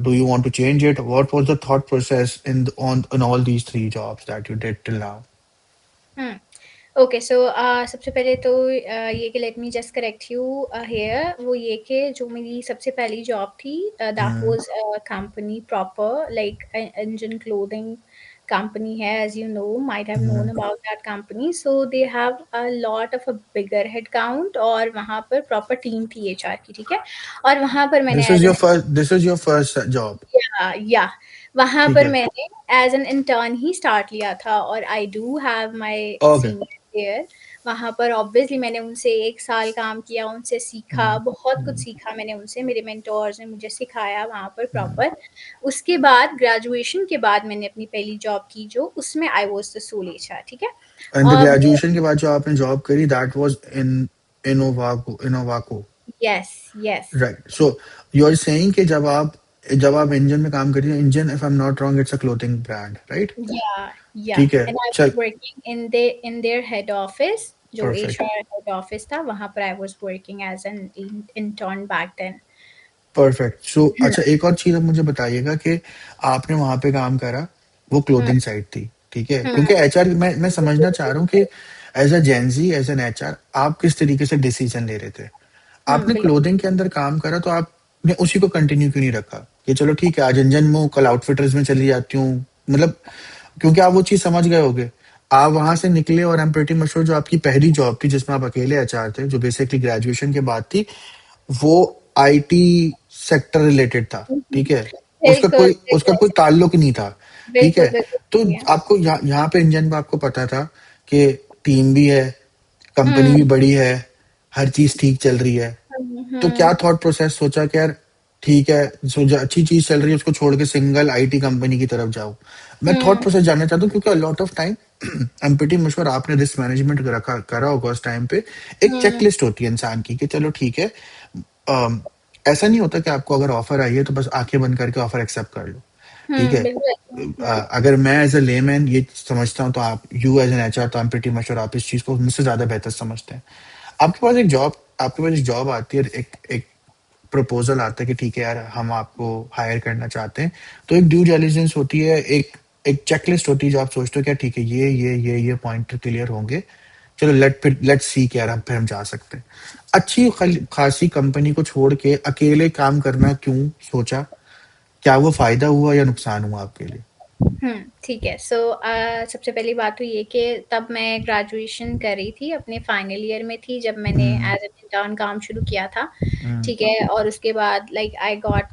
Do you want to change it? What was the thought process on all these three jobs that you did till now? हुँ। Okay so सबसे पहले तो ये कि let me just correct you here वो ये कि जो मेरी सबसे पहली जॉब थी that Hmm. Was a company proper like engine clothing company है as you know might have Hmm. Known about that company so they have a lot of a bigger head count और वहाँ पर proper team थी HR की, ठीक है? और वहाँ पर मैंने This is as your an first. This is your first job. या वहाँ ठीक पर है. मैंने एज़ एन इंटर्न ही स्टार्ट लिया था और I do have my Okay. Senior there. वहाँ पर ऑब्वियसली मैंने उनसे 1 साल काम किया, उनसे सीखा, Hmm. बहुत कुछ Hmm. सीखा मैंने उनसे, मेरे मेंटोर्स ने मुझे सिखाया वहाँ पर Hmm. प्रॉपर। उसके बाद ग्रेजुएशन के बाद मैंने अपनी पहली जॉब की जो उसमें I was the sole HR, ठीक है? And the वो graduation के बाद जो आपने job करी, that was in Innovaco. Yes, yes. Right. So you're saying कि जब आप इंजन में काम करती हैं, engine, if I'm not wrong, it's a clothing brand, right? Yeah, yeah, ठीक है. and I was चल. working in their head office जो Perfect. एचआर हेड ऑफिस था वहाँ पर I was working as an intern back then. Perfect. So हुँ, अच्छा, एक और चीज आप मुझे बताइएगा कि आपने वहां पे काम करा, वो हुँ, क्लोथिंग साइट थी, ठीक है, हुँ, क्योंकि एचआर, मैं समझना चाह रहा हूँ कि as a Gen Z, as an HR, आप किस तरीके से डिसीजन ले रहे थे? हुँ, आपने बिल्कुल। क्लोथिंग के अंदर काम करा तो आपने उसी को कंटिन्यू क्यों नहीं रखा कि चलो ठीक है आज इंजन में हूँ, कल आउटफिटर्स में चली जाती हूँ? मतलब, क्योंकि आप वो चीज समझ गए होगे, आप वहां से निकले, और आई एम प्रीटी मश्योर जो आपकी पहली जॉब थी जिसमें आप अकेले एचआर थे, जो बेसिकली ग्रेजुएशन के बाद थी, वो आईटी सेक्टर रिलेटेड था, ठीक है। उसका बिल्कुल, कोई उसका बिल्कुल कोई सही, ताल्लुक नहीं था, ठीक बिल्कुल, है। बिल्कुल तो सही है। आपको यहाँ पे इंजन में आपको पता था कि टीम भी है, कंपनी हुँ, भी बड़ी है, हर चीज ठीक चल रही है। हुँ, तो क्या हुँ, थॉट प्रोसेस सोचा कि यार ठीक है, सोचा अच्छी चीज चल रही है उसको छोड़ के सिंगल आईटी कंपनी की तरफ जाओ? मैं थॉट हुँ, प्रोसेस जानना चाहता हूँ, क्योंकि lot of time I am pretty sure आपने रिस्क मैनेजमेंट रखा करा होगा उस टाइम पे। एक हुँ, चेकलिस्ट होती है इंसान की कि चलो ठीक है, अम, ऐसा नहीं होता कि आपको अगर ऑफर आई है तो बस आंखें बंद करके ऑफर एक्सेप्ट कर लो, ठीक हुँ, है। बिल्कुल ऐसा हुँ, अगर मैं एज अ लेमैन ये समझता हूँ तो आप, यू एज एन एचआर, तो आई एम प्रीटी श्योर आप इस चीज को मुझसे ज्यादा बेहतर समझते हैं। आपके पास एक जॉब आती है, एक एक प्रपोजल आता है कि ठीक है यार हम आपको हायर करना चाहते हैं, तो एक ड्यू डिलिजेंस होती है, एक एक चेकलिस्ट होती है जो आप सोचते हो क्या ठीक है ये पॉइंट क्लियर होंगे, चलो लेट्स सी कि यार हम फिर हम जा सकते हैं। अच्छी खासी कंपनी को छोड़ के अकेले काम करना क्यों सोचा? क्या वो फायदा हुआ या नुकसान हुआ आपके लिए? हुँ, ठीक है। सो सबसे पहली बात तो ये कि तब मैं ग्रेजुएशन कर रही थी, अपने फाइनल ईयर में थी जब मैंने हम्म. एज़ एन इंटर्न काम शुरू किया था, हम्म. ठीक है? और उसके बाद like I got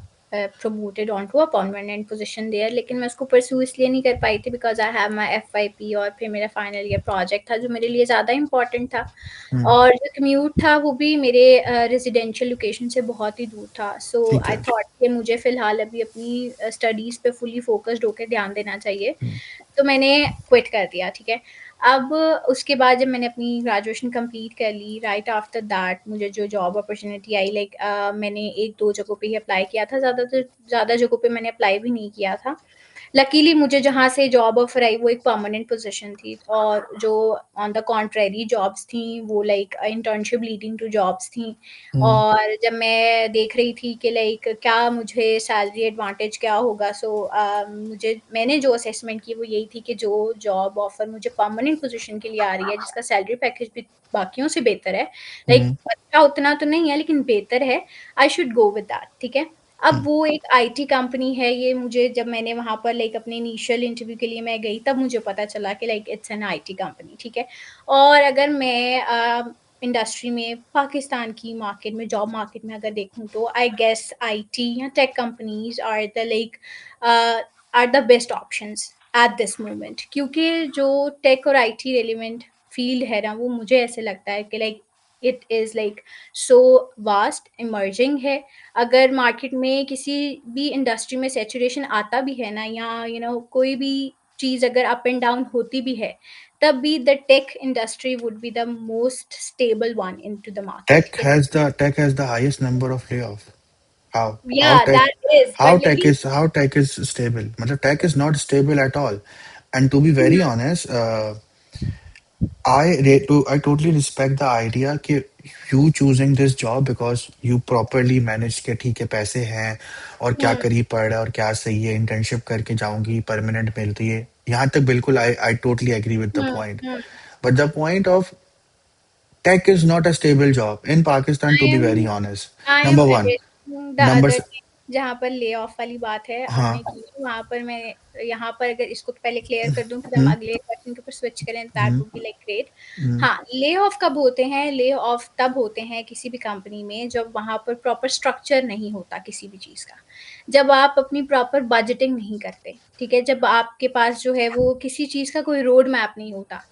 promoted onto a permanent position there, लेकिन मैं उसको pursue इसलिए नहीं कर पाई थी because I have my FYP और फिर मेरा final year project था जो मेरे लिए ज़्यादा important था, हम्म। और जो commute था वो भी मेरे residential location से बहुत ही दूर था, so ठीक I है। thought कि मुझे फ़िलहाल अभी अपनी studies पे fully focused होके ध्यान देना चाहिए, हम्म। तो मैंने क्विट कर दिया, ठीक है। अब उसके बाद जब मैंने अपनी ग्रेजुएशन कंप्लीट कर ली, राइट आफ्टर दैट मुझे जो जॉब अपॉर्च्युनिटी आई, लाइक मैंने 1-2 जगहों पे ही अप्लाई किया था, ज़्यादा जगहों पे मैंने अप्लाई भी नहीं किया था। लकीली मुझे जहाँ से जॉब ऑफ़र आई वो एक परमानेंट पोज़ीशन थी, और जो ऑन द कॉन्ट्रेरी जॉब्स थी वो like internship leading to jobs थी। हम्म। और जब मैं देख रही थी कि लाइक क्या मुझे सैलरी एडवांटेज क्या होगा, सो मुझे मैंने जो असेसमेंट की वो यही थी कि जो जॉब ऑफ़र मुझे परमानेंट पोज़ीशन के लिए आ रही है, जिसका सैलरी पैकेज भी बाकियों से बेहतर है, लाइक हम्म। अच्छा उतना तो नहीं है लेकिन बेहतर है, I should go with that, ठीक है। अब हम्म। वो एक आईटी कंपनी है, ये मुझे जब मैंने वहाँ पर लाइक अपने इनिशियल इंटरव्यू के लिए मैं गई तब मुझे पता चला कि like it's an IT company, ठीक है। और अगर मैं इंडस्ट्री में पाकिस्तान की मार्केट में, जॉब मार्केट में अगर देखूँ तो आई गेस आईटी या tech companies are the like are the best options at this moment, क्योंकि जो टेक और आईटी रिलेवेंट फील्ड है ना, वो मुझे ऐसे लगता है कि like it is like so vast emerging है। अगर मार्केट में किसी भी इंडस्ट्री में सैचुरेशन आता भी है ना, या कोई भी चीज़ अगर अप एंड डाउन होती भी है, तब भी the tech industry would be the most stable one into the market. Tech has the highest number of layoff. How? या दैट इज How बट लेकिन tech is stable? मतलब tech is not stable at all. And to be very honest, I totally respect the idea कि you choosing this job because you properly managed के ठीक है पैसे हैं और क्या हम्म करीब पड़ रहा है और क्या सही है, इंटर्नशिप करके जाऊंगी परमानेंट मिलती है, यहाँ तक बिल्कुल I totally agree with the hmm point. Hmm But the point of tech is not a stable job in Pakistan, to I be am very honest. I am Number one. Addressing the Number other s- thing, जहाँ पर lay off वाली बात है हाँ। आपने की, वहाँ पर मैं यहाँ पर अगर इसको तो पहले क्लियर कर दूँ, फिर हम हम्म। अगले क्वेश्चन के ऊपर स्विच करें, that hmm. Would be like great. Hmm. हाँ, ले ऑफ कब होते हैं? ले ऑफ तब होते हैं किसी भी कंपनी में जब वहाँ पर प्रॉपर स्ट्रक्चर नहीं होता किसी भी चीज़ का। जब आप अपनी प्रॉपर बजटिंग नहीं करते, ठीक है? जब आपके पास जो है वो किसी चीज़ का कोई रोड मैप नहीं होता।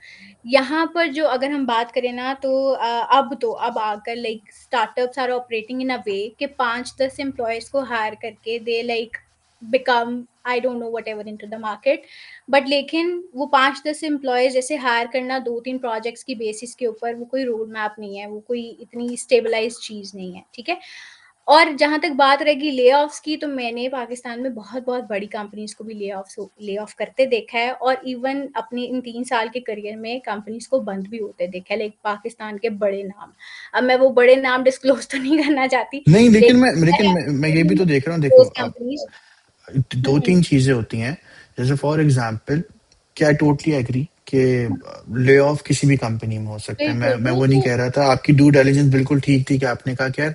यहाँ पर जो अगर हम बात करें ना, तो अब आकर like startups are operating in a way कि 5-10 एम्प्लॉइज़ को हायर करके they like become I don't know whatever into the market, but लेकिन वो 5-10 एम्प्लॉइज़ जैसे हायर करना 2-3 प्रोजेक्ट्स की बेसिस के ऊपर, वो कोई रोड मैप नहीं है, वो कोई इतनी स्टेबलाइज़्ड चीज़ नहीं है, ठीक है? और जहाँ तक बात रहेगी ले-ऑफ्स की, तो मैंने पाकिस्तान में बहुत-बहुत बड़ी कंपनीज़ को भी ले-ऑफ करते देखा है, और इवन अपने इन 3 साल के करियर में कंपनीज़ को बंद भी होते देखा है, लाइक पाकिस्तान के बड़े नाम। अब मैं वो बड़े नाम डिस्क्लोज़ तो नहीं करना चाहती, नहीं, लेकिन मैं ये भी तो देख रहा हूँ, देखो दोज़ अब कंपनीज़। दो हुँ, तीन चीजें होती हैं। जैसे फॉर एग्जांपल, क्या आई टोटली एग्री कि ले ऑफ किसी भी कंपनी में हो सकता है, बिल्कुल, मैं वो नहीं बिल्कुल। कह रहा था, आपकी ड्यू डिलिजेंस बिल्कुल ठीक थी कि आपने कहा कि यार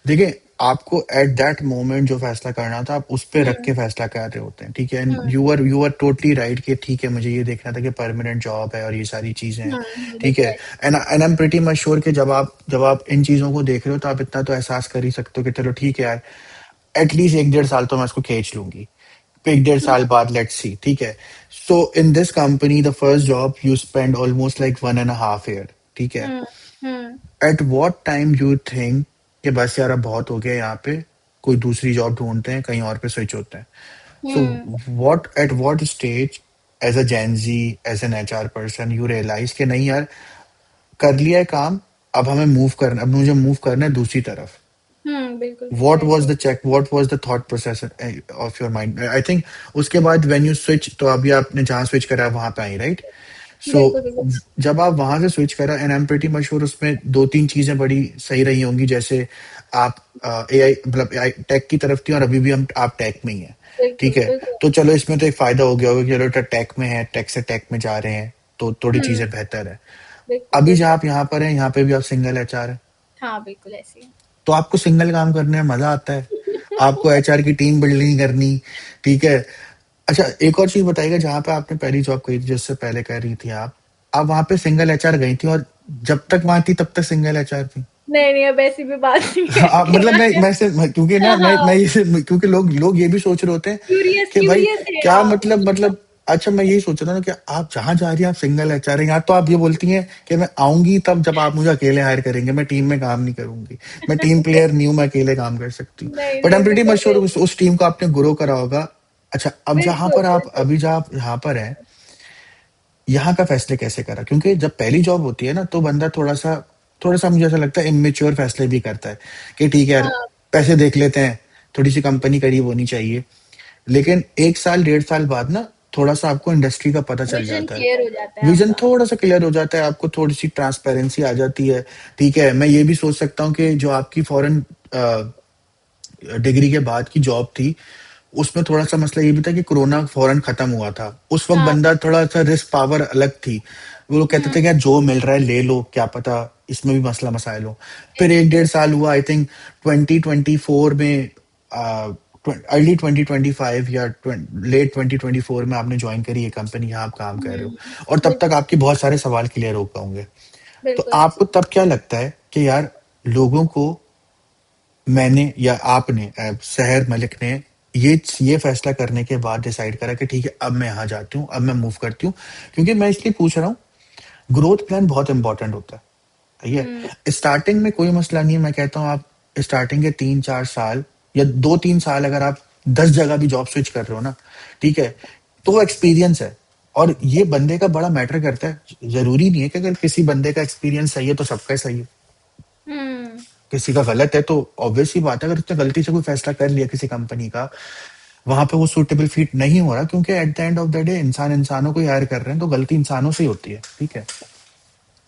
देखिए, आपको एट दैट मोमेंट जो फैसला करना था आप उस पे रख हुँ, के फैसला कर रहे होते हैं, ठीक है। हुँ, यू आर टोटली राइट कि ठीक है, मुझे ये देखना था कि परमानेंट जॉब है और ये सारी चीजें हैं, हुँ, हुँ, ठीक बिल्कुल है। ऐसे। And I am pretty much sure कि जब आप इन चीजों को देख रहे हो तो आप इतना तो एहसास कर ही सकते हो कि चलो ठीक है यार, एटलीस्ट 1-1.5 साल तो मैं इसको खींच लूंगी, फिर 1-1.5 साल हुँ, बाद लेट्स सी, ठीक है। So in this company the first job you spend almost like 1.5 year, ठीक है। हुँ, हुँ, at what time you think कि बस यार अब बहुत हो गया यहाँ पे, कोई दूसरी जॉब ढूंढते हैं, कहीं और पे स्विच होते हैं। सो हुँ, what at what stage as a Gen Z, as an HR person, you realise कि नहीं यार, कर लिया है काम, अब हमें मूव करना, अब मुझे मूव करना है दूसरी तरफ। हुँ, बिल्कुल, बिल्कुल What was ऐसे। the check? What was the thought process of your mind? I think उसके बाद when you switch, तो अभी आपने जहाँ switch करा वहां पे आई, राइट? सो बिल्कुल, बिल्कुल। जब आप वहां से स्विच करा, and I am pretty much sure उसमें 2-3 चीजें बड़ी सही रही होंगी, जैसे आप एआई मतलब एआई टेक की तरफ थी और अभी भी हम आप टेक में ही हैं, ठीक बिल्कुल, है। बिल्कुल, तो चलो इसमें तो एक फायदा हो गया होगा कि चलो टेक में है, टेक से टेक में जा रहे हैं, तो थोड़ी हुँ, चीजें बेहतर है। बिल्कुल, अभी जहाँ बिल्कुल। आप यहाँ पर हैं, यहाँ पे भी आप सिंगल एचआर है, हाँ, बिल्कुल ऐसे ही तो आपको सिंगल काम करने में मजा आता है, है। आपको एचआर की टीम बिल्डिंग करनी, ठीक है। अच्छा, एक और चीज बताइएगा, जहां पे आपने पहली जॉब करी थी, जिससे पहले कर रही थी आप वहां पे सिंगल एचआर गई थी, और जब तक वहां थी तब तक सिंगल एचआर थी? नहीं, नहीं, अब ऐसी भी बात नहीं है, आप मतलब कहना क्या। मैं से क्योंकि ना मैं हाँ, ये क्योंकि लोग ये भी सोच रहे होते हैं क्यूरियस कि भाई क्यूरियस है क्या आप, मतलब अच्छा मैं यही सोच रहा था कि आप जहाँ जा रही हैं आप सिंगल एचआर हैं, यहाँ तो आप ये बोलती हैं कि मैं आऊंगी तब जब आप मुझे अकेले हायर करेंगे, मैं टीम में काम नहीं करूंगी, मैं टीम प्लेयर नहीं हूँ, मैं अकेले काम कर सकती हूँ। नहीं, बट आई नहीं, एम प्रीटी बिल्कुल मच श्योर नहीं। उस टीम को आपने ग्रो करा होगा। अच्छा अब जहां बिल्कुल, पर आप बिल्कुल। अभी जहाँ यहाँ पर है, यहाँ का फैसले कैसे करा, क्योंकि जब पहली जॉब होती है ना तो बंदा थोड़ा सा मुझे ऐसा लगता है इमेच्योर फैसले भी करता है कि ठीक है यार हाँ, पैसे देख लेते हैं, थोड़ी सी कंपनी करीब होनी चाहिए। लेकिन 1 साल 1.5 साल बाद ना थोड़ा सा आपको इंडस्ट्री का पता चल विज़न जाता है, क्लियर हो जाता है विजन आपका। थोड़ा सा क्लियर हो जाता है, आपको थोड़ी सी ट्रांसपेरेंसी आ जाती है। ठीक है मैं ये भी सोच सकता हूँ कि जो आपकी फॉरेन डिग्री के बाद की जॉब थी उसमें थोड़ा सा मसला ये भी था कि कोरोना फौरन खत्म हुआ था, उस वक्त हाँ, बंदा थोड़ा सा रिस्क पावर अलग थी। वो लोग कहते हुँ, थे कि यार जो मिल रहा है ले लो, क्या पता इसमें भी मसला मसाइल हो। फिर एक बिल्कुल। डेढ़ साल हुआ आई थिंक 2024 में, अर्ली 2025 या लेट 2024 में आपने ज्वाइन करी ये कंपनी, यहाँ आप काम कर रहे हो, हुँ, और तब तक बिल्कुल, आपके बहुत सारे सवाल क्लियर हो गए होंगे। तो बिल्कुल। आपको तब क्या लगता है कि यार लोगों को, मैंने या आपने शहर मलिक ने ये फैसला करने के बाद डिसाइड करा कि ठीक है अब मैं यहाँ जाती हूँ, अब मैं मूव करती हूँ, क्योंकि मैं इसलिए पूछ रहा हूँ, ग्रोथ प्लान बहुत इंपॉर्टेंट होता है। ठीक हुँ, है स्टार्टिंग में कोई मसला नहीं है, मैं कहता हूँ आप स्टार्टिंग के 3-4 साल या 2-3 साल अगर आप 10 जगह भी जॉब स्विच कर रहे हो ना, ठीक है, तो वो एक्सपीरियंस है। और ये बंदे का बड़ा मैटर करता है, जरूरी नहीं है कि अगर किसी बंदे का एक्सपीरियंस सही है तो सबका ही सही है। हुँ, किसी का गलत है तो ऑब्वियस ही बात है, अगर उसने गलती से कोई फैसला कर लिया किसी कंपनी का, वहां पे वो सूटेबल फिट नहीं हो रहा, क्योंकि at the end of the day इंसान इंसानों को हायर कर रहे हैं तो गलती इंसानों से ही होती है। ठीक है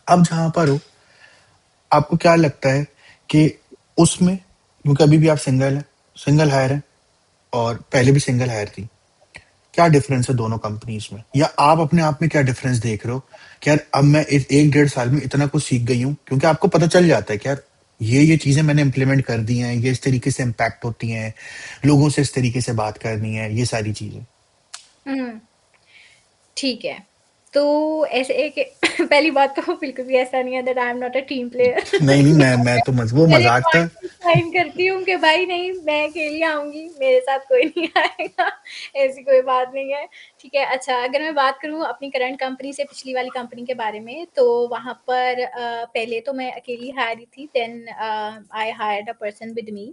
अब जहां पर हो, आपको क्या लगता है कि उसमें, क्योंकि अभी भी आप सिंगल हायर है और पहले भी सिंगल हायर थी, क्या डिफरेंस है दोनों कंपनीज में, या आप अपने आप में क्या डिफरेंस देख रहे हो कि यार अब मैं इस 1-1.5 साल में इतना कुछ सीख गई हूँ, क्योंकि आपको पता चल जाता है कि यार ये चीजें मैंने इंप्लीमेंट कर दी हैं, ये इस तरीके से इम्पैक्ट होती हैं, लोगों से इस तरीके से बात करनी है, ये सारी चीजें। हुँ। ठीक है। तो ऐसे है कि पहली बात तो बिल्कुल भी ऐसा नहीं है that I am not a team player. नहीं नहीं मैं तो वो पहले मजाक था। कॉन्ट्रैक्ट साइन करती हूँ कि भाई नहीं मैं अकेली आऊँगी, मेरे साथ कोई नहीं आएगा, ऐसी कोई बात नहीं है। ठीक है, अच्छा अगर मैं बात करूँ अपनी करंट कंपनी से पिछली वाली कंपनी के बारे में, तो वहाँ पर पहले तो मैं अकेली हायर ही थी, then I hired a person with me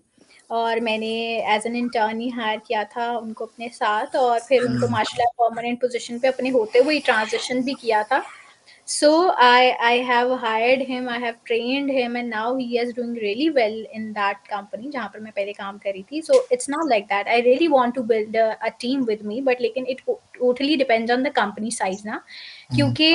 और मैंने एज़ एन इंटर्न ही हायर किया था उनको अपने साथ और फिर उनको माशाल्लाह परमानेंट पोज़ीशन पे अपने होते हुए ट्रांज़िशन भी किया था। So I have hired him, I have trained him, and now he is doing really well in that company जहाँ पर मैं पहले काम कर रही थी. So it's not like that. I really want to build a team with me, but लेकिन it totally depends on the company size ना. क्योंकि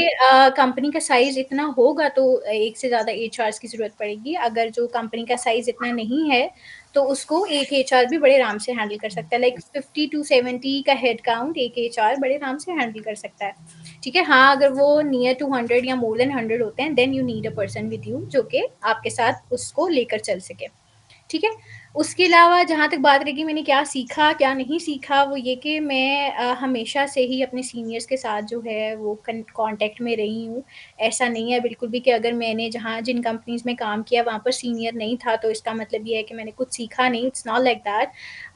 कंपनी का साइज़ इतना होगा तो एक से ज़्यादा एचआर्स की ज़रूरत पड़ेगी. अगर जो कंपनी का साइज़ इतना नहीं है, तो उसको एक एचआर भी बड़े आराम से हैंडल कर सकता है. लाइक 50 टू 70 का हेड काउंट एक एचआर बड़े आराम से हैंडल कर सकता है. ठीक है, हाँ, अगर वो नियर टू 100 या मोर देन 100 होते हैं, then you need a person with you जो कि आपके साथ उसको लेकर चल सके। ठीक है? उसके अलावा जहाँ तक बात रही कि मैंने क्या सीखा, क्या नहीं सीखा, वो ये कि मैं हमेशा से ही अपने सीनियर्स के साथ जो है वो कॉन्टैक्ट में रही हूँ। ऐसा नहीं है बिल्कुल भी कि अगर मैंने जहाँ जिन कंपनीज़ में काम किया वहाँ पर सीनियर नहीं था तो इसका मतलब ये है कि मैंने कुछ सीखा नहीं, it's not like that.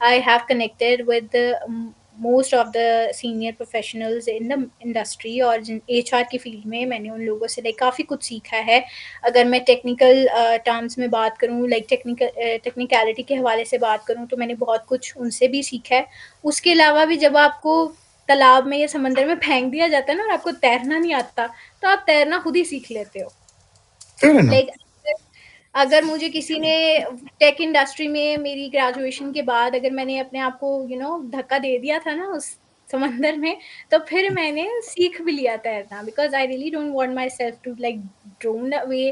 I have connected with most of the senior professionals in the industry और जिन एचआर की फील्ड में मैंने उन लोगों से लाइक काफ़ी कुछ सीखा है। अगर मैं टेक्निकल टर्म्स में बात करूँ लाइक टेक्निकैलिटी के हवाले से बात करूँ तो मैंने बहुत कुछ उनसे भी सीखा है। उसके अलावा भी जब आपको तालाब में या समंदर में फेंक दिया जाता है ना और आपको तैरना नहीं आता, तो आप तैरना खुद ही सीख लेते हो। फिर है ना। लाइक अगर मुझे किसी ने टेक इंडस्ट्री में मेरी ग्रेजुएशन के बाद अगर मैंने अपने आप को धक्का दे दिया था ना उस समंदर में, तो फिर मैंने सीख भी लिया तैरना because I really don't want myself to like drown away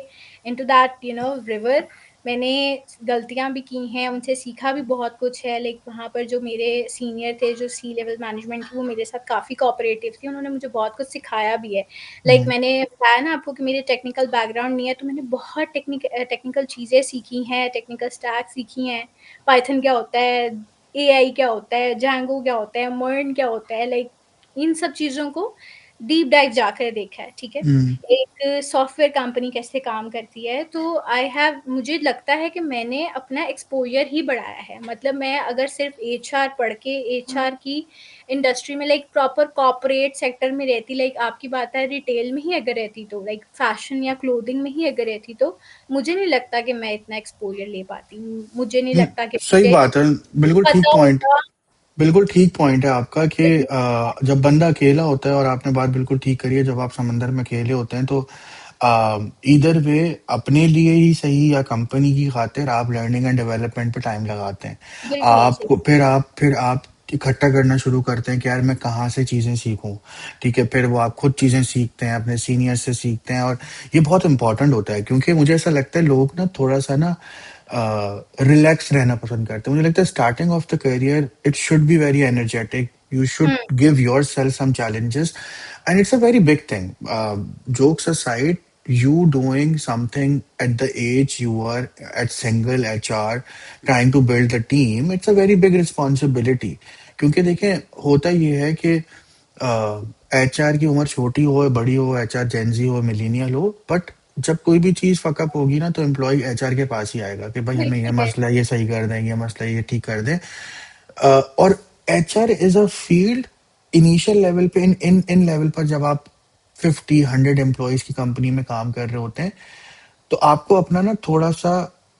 into that river. मैंने गलतियाँ भी की हैं, उनसे सीखा भी बहुत कुछ है। लाइक वहाँ पर जो मेरे सीनियर थे, जो सी लेवल मैनेजमेंट थी, वो मेरे साथ काफ़ी कोऑपरेटिव थी। उन्होंने मुझे बहुत कुछ सिखाया भी है। लाइक मैंने बताया ना आपको कि मेरे टेक्निकल बैकग्राउंड नहीं है, तो मैंने बहुत टेक्निकल चीज़ें सीखी हैं, टेक्निकल स्टैक सीखी हैं। पाइथन क्या होता है, एआई क्या होता है, जेंगो क्या होता है, मर्न क्या होता है, लाइक इन सब चीज़ों को डीप डाइव जाकर देखा है, ठीक है? हम्म। एक सॉफ्टवेयर कंपनी कैसे काम करती है, तो मुझे लगता है कि मैंने अपना एक्सपोज़र ही बढ़ाया है। मतलब मैं अगर सिर्फ़ एचआर पढ़ के एचआर की इंडस्ट्री में लाइक प्रॉपर कॉर्पोरेट सेक्टर में रहती, लाइक आपकी बात है रिटेल में ही अगर रहती तो लाइक फैशन या क्लोथिंग में ही अगर रहती तो मुझे नहीं लगता कि मैं इतना एक्सपोज़र ले पाती। मुझे नहीं लगता कि सही मुझे बात है। बिल्कुल ठीक पता पॉइंट। होगा बिल्कुल ठीक पॉइंट है आपका कि कि जब बंदा अकेला होता है, और आपने बात बिल्कुल ठीक करी है, जब आप समंदर में अकेले होते हैं तो इधर वे अपने लिए ही सही या कंपनी की खातिर आप लर्निंग एंड डेवलपमेंट पे टाइम लगाते हैं। बिल्कुल सही। आपको फिर आप इकट्ठा करना शुरू करते हैं कि यार मैं कहाँ से चीज़ें सीखूं। ठीक है, फिर वो आप खुद चीज़ें सीखते हैं, अपने सीनियर से सीखते हैं, और ये बहुत इंपॉर्टेंट होता है क्योंकि मुझे ऐसा लगता है लोग ना थोड़ा सा ना रिलैक्स रहना पसंद करते हैं। मुझे लगता है starting off the career it should be very energetic, you should hmm, give yourself some challenges, and it's a very big thing. Jokes aside, you doing something at the age you are at single HR trying to build the team, it's a very big responsibility. क्योंकि देखें होता ये है कि HR की उम्र छोटी हो बड़ी हो, एचआर जेनजी हो मिलीनियल हो, बट जब कोई भी चीज फकअप होगी ना तो एम्प्लॉय एचआर के पास ही आएगा कि भाई हमें ये बिल्कुल कह मसला है, ये सही कर दें, ये मसला है, ये ठीक कर दें। और HR is a field initial level पे, इन लेवल पर जब आप 50 100 एम्प्लॉयज की कंपनी में काम कर रहे होते हैं तो आपको अपना ना थोड़ा सा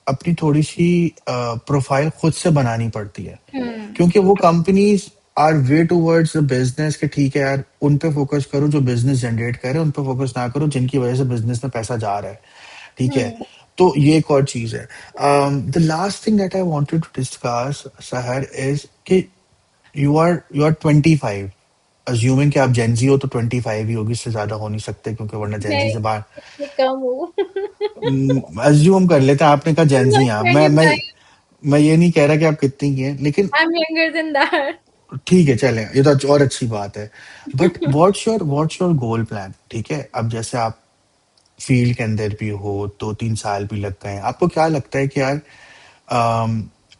अपनी थोड़ी सी प्रोफाइल खुद से बनानी पड़ती है, हुँ, क्योंकि वो companies are way towards the business के ठीक है यार उन पे फोकस करो जो बिजनेस जनरेट करे, उन पे फोकस ना करो जिनकी वजह से बिजनेस में पैसा जा रहा है। ठीक है, हुँ, तो ये एक और चीज है। The last thing that I wanted to discuss Sahar is कि यू आर 25, अज्यूमिंग कि आप जेंजी हो तो 25 ही होगी, इससे ज्यादा हो नहीं सकते क्योंकि वरना मैं जेंजी से बाहर। इससे कम हूँ। अज्यूम कर लेते हैं, आपने कहा I'm जेंजी, like हाँ, मैं 25, मैं ये नहीं कह रहा कि आप कितनी की हैं, लेकिन I'm younger than that. ठीक है चलें, ये तो और अच्छी बात है। But what's your goal plan? ठीक है, अब जैसे आप फील्ड के अंदर भी हो, 2 3 साल भी लग गए, आपको क्या लगता है कि यार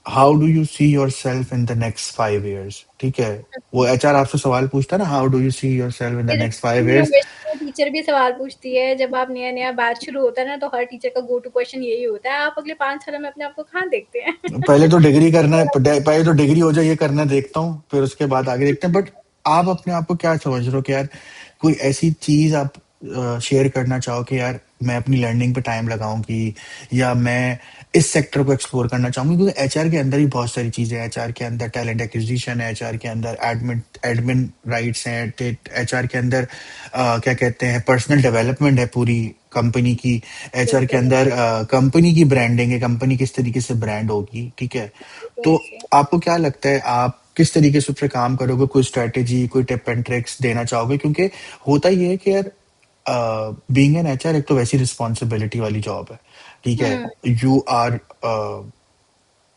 how do you see your self in the next 5 years? ठीक है, वो एचआर आपसे सवाल पूछता है ना, how do you see your self in the next five years university में टीचर भी सवाल पूछती है, जब आप नया-नया बैच शुरू होता है ना, तो हर टीचर का गो टू क्वेश्चन यही होता है, आप अगले 5 सालों में अपने आप को कहाँ देखते हैं? पहले तो डिग्री करना है, पहले तो डिग्री हो जाए, ये करना है, देखता हूँ, फिर उसके बाद आगे देखते हैं। बट आप अपने आप को क्या समझ रहे हो कि यार कोई ऐसी चीज आप शेयर करना चाहो कि यार मैं अपनी लर्निंग पे टाइम लगाऊंगी, या मैं इस सेक्टर को एक्सप्लोर करना चाहूंगी? क्योंकि एचआर के अंदर ही बहुत सारी चीजें हैं। एचआर के अंदर टैलेंट एक्विजिशन है, एचआर के अंदर एडमिन एडमिन राइट्स हैं, एचआर के अंदर क्या कहते हैं पर्सनल डेवलपमेंट है पूरी कंपनी की, एचआर के बिल्कुल, अंदर कंपनी की ब्रांडिंग है, कंपनी किस तरीके से ब्रांड होगी। ठीक है, बिल्कुल तो ऐसे। आपको क्या लगता है आप किस तरीके से उस पर काम करोगे? कोई स्ट्रेटेजी, कोई टिप एंड ट्रिक्स देना चाहोगे? क्योंकि होता ये है कि यार बीइंग एन एचआर एक तो वैसी रिस्पॉन्सिबिलिटी वाली जॉब है। ठीक है, हुँ, you are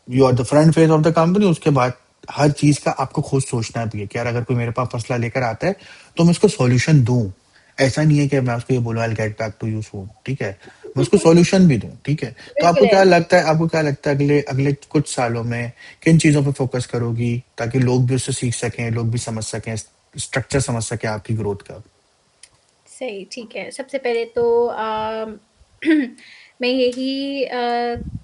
you are the front face of the company. उसके बाद हर चीज का आपको खुद सोचना भी है कि यार अगर कोई मेरे पास मसला लेकर आता है तो मैं उसको सॉल्यूशन दूं। ऐसा नहीं है कि मैं उसको ये बोलूँ I get back to you soon. ठीक है, मैं उसको सॉल्यूशन भी दूं। ठीक है, तो बिल्कुल ऐसे। आपको क्या लगता है अगले अगले कुछ सालों में किन चीजों पर फोकस करोगी ताकि लोग भी उससे सीख सकें, लोग भी समझ सकें, स्ट्रक्चर समझ सकें आपकी ग्रोथ का? सही, ठीक है। सबसे पहले तो मैं यही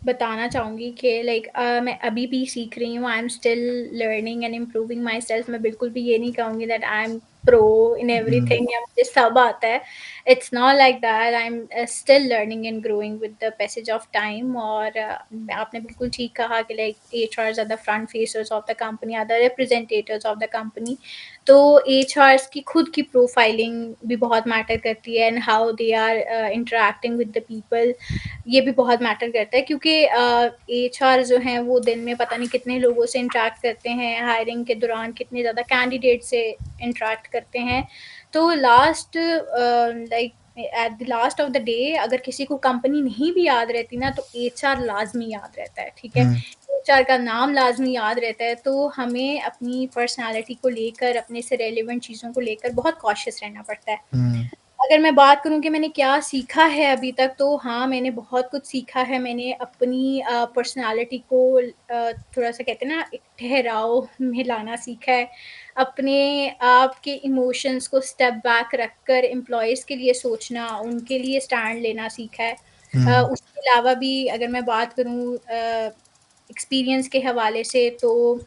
बताना चाहूँगी कि लाइक मैं अभी भी सीख रही हूँ, I am still learning and improving myself. मैं बिल्कुल भी ये नहीं कहूँगी that I am pro in hmm. Everything या मुझे सब आता है। It's not like that, I am still learning and growing with the passage of time. और आपने बिल्कुल ठीक कहा कि like HRs are the front facers of the company, are the representatives of the company. तो एचआर्स की खुद की प्रोफाइलिंग भी बहुत मैटर करती है and how they are interacting with the people, ये भी बहुत मैटर करता है क्योंकि एचआर जो हैं वो दिन में पता नहीं कितने लोगों से इंटरैक्ट करते हैं, हायरिंग के दौरान कितने ज़्यादा कैंडिडेट से इंटरैक्ट करते हैं। तो last like at the last of the day अगर किसी को कंपनी नहीं भी याद रहती ना तो एचआर लाजमी याद रहता है, ठीक है? हम्म। एचआर का नाम लाजमी याद रहता है, तो हमें अपनी पर्सनैलिटी को लेकर, अपने से रेलेवेंट चीज़ों को लेकर बहुत कॉशियस रहना पड़ता है। हम्म। अगर मैं बात करूँ कि मैंने क्या सीखा है अभी तक, तो हाँ, मैंने बहुत कुछ सीखा है। मैंने अपनी पर्सनैलिटी को थोड़ा-सा कहते हैं ना, एक ठहराव में लाना सीखा है। अपने आप के इमोशंस को स्टेप बैक रखकर एम्प्लॉइज़ के लिए सोचना, उनके लिए स्टैंड लेना सीखा है। हुँ, उसके अलावा भी अगर मैं बात करूँ एक्सपीरियंस के हवाले से, तो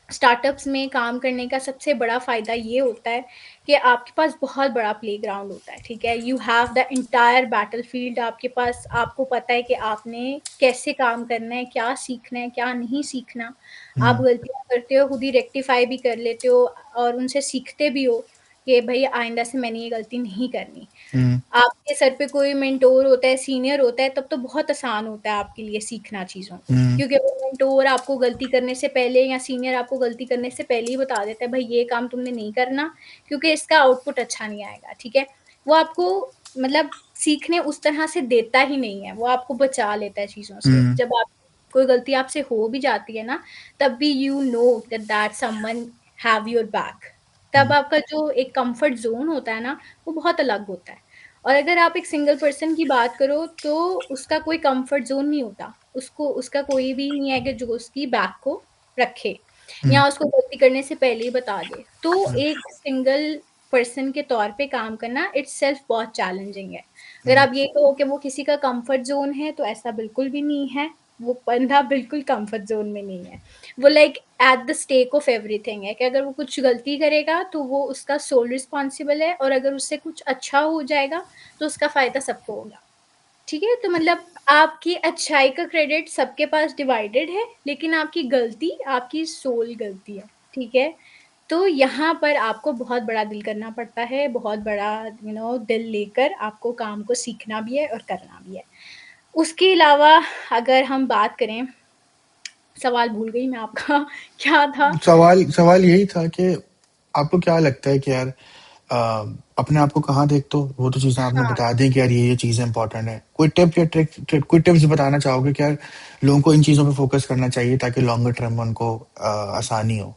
स्टार्टअप्स में काम करने का सबसे बड़ा फ़ायदा ये होता है कि आपके पास बहुत बड़ा प्लेग्राउंड होता है, ठीक है? You have the entire battlefield आपके पास, आपको पता है कि आपने कैसे काम करना है, क्या सीखना है, क्या नहीं सीखना। आप हुँ, गलतियाँ करते हो, खुद ही रेक्टिफ़ाई भी कर लेते हो और उनसे सीखते भी हो कि भई आइंदा से मैंने ये गलती नहीं करनी। हुँ, आपके सर पे कोई मेंटोर होता है, सीनियर होता है, तब तो बहुत आसान होता है आपके लिए सीखना चीज़ों को। हुँ, क्योंकि वो मेंटोर आपको गलती करने से पहले या सीनियर आपको गलती करने से पहले ही बता देता है, भई ये काम तुमने नहीं करना, क्योंकि इसका आउटपुट अच्छा नहीं आएगा, ठीक है? वो आपको मतलब सीखने उस तरह से देता ही नहीं है, वो आपको बचा लेता है चीज़ों से। हुँ, जब आप कोई गलती आपसे हो भी जाती है ना, तब भी you know that someone have your back. तब हुँ, आपका जो एक कम्फर्ट ज़ोन होता है ना, वो बहुत अलग होता है। और अगर आप एक सिंगल पर्सन की बात करो, तो उसका कोई कम्फर्ट ज़ोन नहीं होता। उसको उसका कोई भी नहीं है कि जो उसकी बैक को रखे हुँ, या उसको गलती करने से पहले ही बता दे। तो हुँ, एक सिंगल पर्सन के तौर पे काम करना इटसेल्फ बहुत चैलेंजिंग है। अगर हुँ, आप ये कहो कि वो किसी का कम्फर्ट ज़ोन है, तो ऐसा बिल्कुल भी नहीं है। वो बंदा बिल्कुल कम्फर्ट ज़ोन में नहीं है। वो like at the stake of everything है कि अगर वो कुछ गलती करेगा, तो वो उसका सोल रिस्पॉन्सिबल है, और अगर उससे कुछ अच्छा हो जाएगा, तो उसका फ़ायदा सबको होगा। ठीक है? तो मतलब आपकी अच्छाई का क्रेडिट सबके पास डिवाइडेड है, लेकिन आपकी गलती आपकी सोल गलती है, ठीक है? तो यहाँ पर आपको बहुत बड़ा दिल करना पड़ता है, बहुत बड़ा दिल लेकर आपको काम को सीखना भी है और करना भी है। उसके अलावा अगर हम बात करें, सवाल भूल गई मैं आपका क्या था? सवाल सवाल यही था कि आपको क्या लगता है कि यार अ, अपने आप को कहाँ देखते हो? वो तो चीज़ें आपने हाँ। बता दी कि यार ये चीज़ें इंपॉर्टेंट है। कोई टिप या कोई टिप्स बताना चाहोगे कि यार लोगों को इन चीज़ों पे फोकस करना चाहिए ताकि लॉन्गर टर्म में उनको आसानी हो?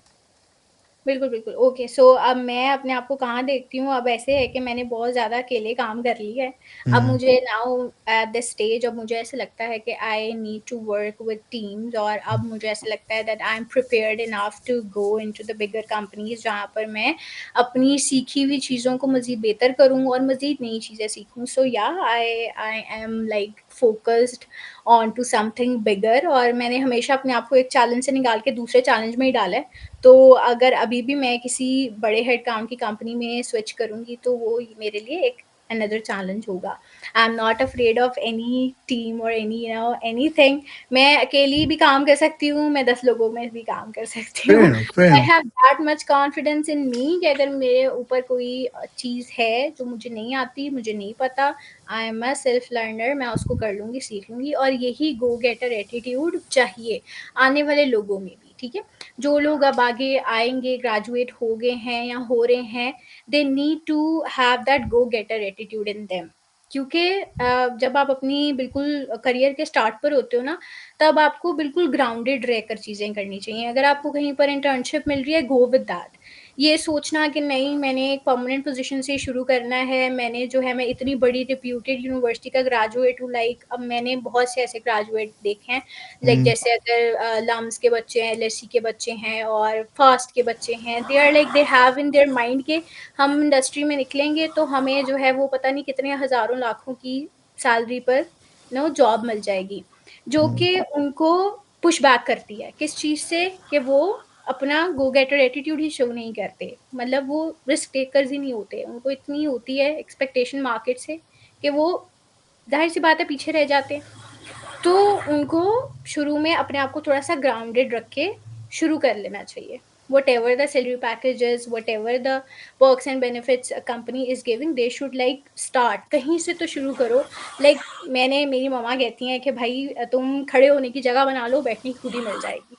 बिल्कुल, बिल्कुल। ओके, सो अब मैं अपने आप को कहाँ देखती हूँ, अब ऐसे है कि मैंने बहुत ज़्यादा अकेले काम कर लिया है। अब हुँ, मुझे नाउ एट दिस स्टेज अब मुझे ऐसा लगता है कि I need to work with teams, और अब मुझे ऐसा लगता है that I am prepared enough to go into the bigger companies, जहाँ पर मैं अपनी सीखी हुई चीज़ों को मज़ीद बेहतर करूँ और मज़ीद नई चीज़ें सीखूँ। सो या I I am like focused on to something bigger, और मैंने हमेशा अपने आप को एक चैलेंज से निकाल के दूसरे चैलेंज में ही डाला है। तो अगर अभी भी मैं किसी बड़े हेड काउंट की कंपनी में स्विच करूँगी, तो वो मेरे लिए एक अनदर चैलेंज होगा। I am not afraid of any team और एनीथिंग। मैं अकेली भी काम कर सकती हूँ, मैं 10 लोगों में भी काम कर सकती फेयर हूँ। Enough, fair I enough. Have that much confidence in me कि अगर मेरे ऊपर कोई चीज़ है जो मुझे नहीं आती, मुझे नहीं पता, I am a self learner, मैं उसको कर लूँगी, सीख लूँगी, और यही गो गेटर एटीट्यूड चाहिए आने वाले लोगों में भी, ठीक है? जो लोग अब आगे आएँगे, ग्रेजुएट हो गए हैं या हो रहे हैं, they need to have that go getter attitude in them. क्योंकि जब आप अपनी बिल्कुल करियर के स्टार्ट पर होते हो ना, तब आपको बिल्कुल ग्राउंडेड रहकर चीज़ें करनी चाहिए। अगर आपको कहीं पर इंटर्नशिप मिल रही है, गो विद दैट। ये सोचना कि नहीं, मैंने एक परमानेंट पोज़ीशन से शुरू करना है, मैंने जो है मैं इतनी बड़ी रेप्यूटेड यूनिवर्सिटी का ग्रेजुएट हूँ, लाइक अब मैंने बहुत से ऐसे ग्रेजुएट देखे हैं, लाइक हुँ, जैसे अगर लम्स के बच्चे हैं, एलएससी के बच्चे हैं और फास्ट के बच्चे हैं, they are like they have in their mind के हम इंडस्ट्री में निकलेंगे तो हमें जो है वो पता नहीं कितने हज़ारों लाखों की सैलरी पर जॉब मिल जाएगी, जो हुँ, कि उनको पुश बैक करती है। किस चीज़ से? कि वो अपना गो गेटर एटीट्यूड ही शो नहीं करते। मतलब वो रिस्क टेकर्स ही नहीं होते। उनको इतनी होती है एक्सपेक्टेशन मार्केट से कि वो ज़ाहिर-सी बात है पीछे रह जाते हैं। तो उनको शुरू में अपने आप को थोड़ा-सा ग्राउंडेड रख के शुरू कर लेना चाहिए। Whatever the salary packages, whatever the perks and benefits a company is giving, they should like start कहीं से तो शुरू करो। लाइक मेरी मम्मा कहती हैं कि भाई तुम खड़े होने की जगह बना लो, बैठने की खुद ही मिल जाएगी।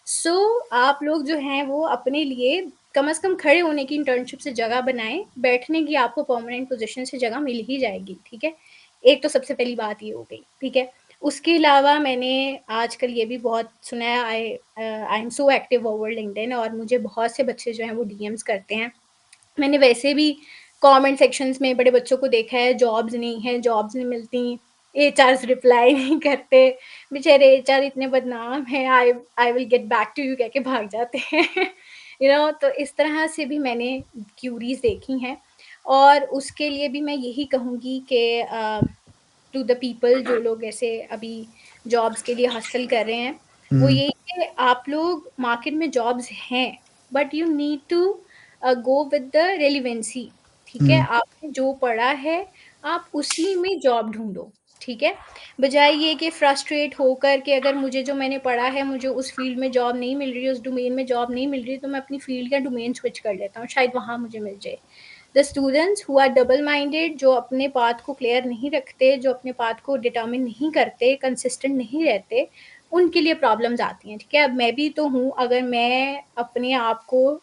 सो आप लोग जो हैं वो अपने लिए कम से कम खड़े होने की इंटर्नशिप से जगह बनाएँ, बैठने की आपको परमानेंट पोज़ीशन से जगह मिल ही जाएगी, ठीक है? एक तो सबसे पहली बात ये हो गई, ठीक है? उसके अलावा मैंने आजकल ये भी बहुत सुना है, I am so active over LinkedIn, और मुझे बहुत से बच्चे जो हैं वो डीएम्स करते हैं। मैंने वैसे भी कमेंट सेक्शंस में बड़े बच्चों को देखा है, जॉब्स नहीं है, जॉब्स नहीं मिलती, एचआर्स रिप्लाई नहीं करते, बेचारे एचआर इतने बदनाम हैं, I will get back to you कह के भाग जाते हैं। तो इस तरह से भी मैंने क्यूरीज देखी हैं। और उसके लिए भी मैं यही कहूँगी कि टू द पीपल जो लोग ऐसे अभी जॉब्स के लिए हसल कर रहे हैं, वो हम्म। यही कि आप लोग मार्केट में जॉब्स हैं, but you need to go with the relevancy. ठीक है, हम्म। आपने जो पढ़ा है आप उसी में जॉब ढूंढो। ठीक है, बजाय ये कि फ्रस्ट्रेट होकर कि अगर मुझे जो मैंने पढ़ा है मुझे उस फील्ड में जॉब नहीं मिल रही है, उस डोमेन में जॉब नहीं मिल रही, तो मैं अपनी फील्ड या डोमेन स्विच कर लेता हूँ, शायद वहाँ मुझे मिल जाए। The students who are double minded, जो अपने पाथ को क्लियर नहीं रखते, जो अपने पाथ को डिटर्मिन नहीं करते, कंसिस्टेंट नहीं रहते, उनके लिए प्रॉब्लम्स आती हैं। ठीक है, अब मैं भी तो हूँ, अगर मैं अपने आप को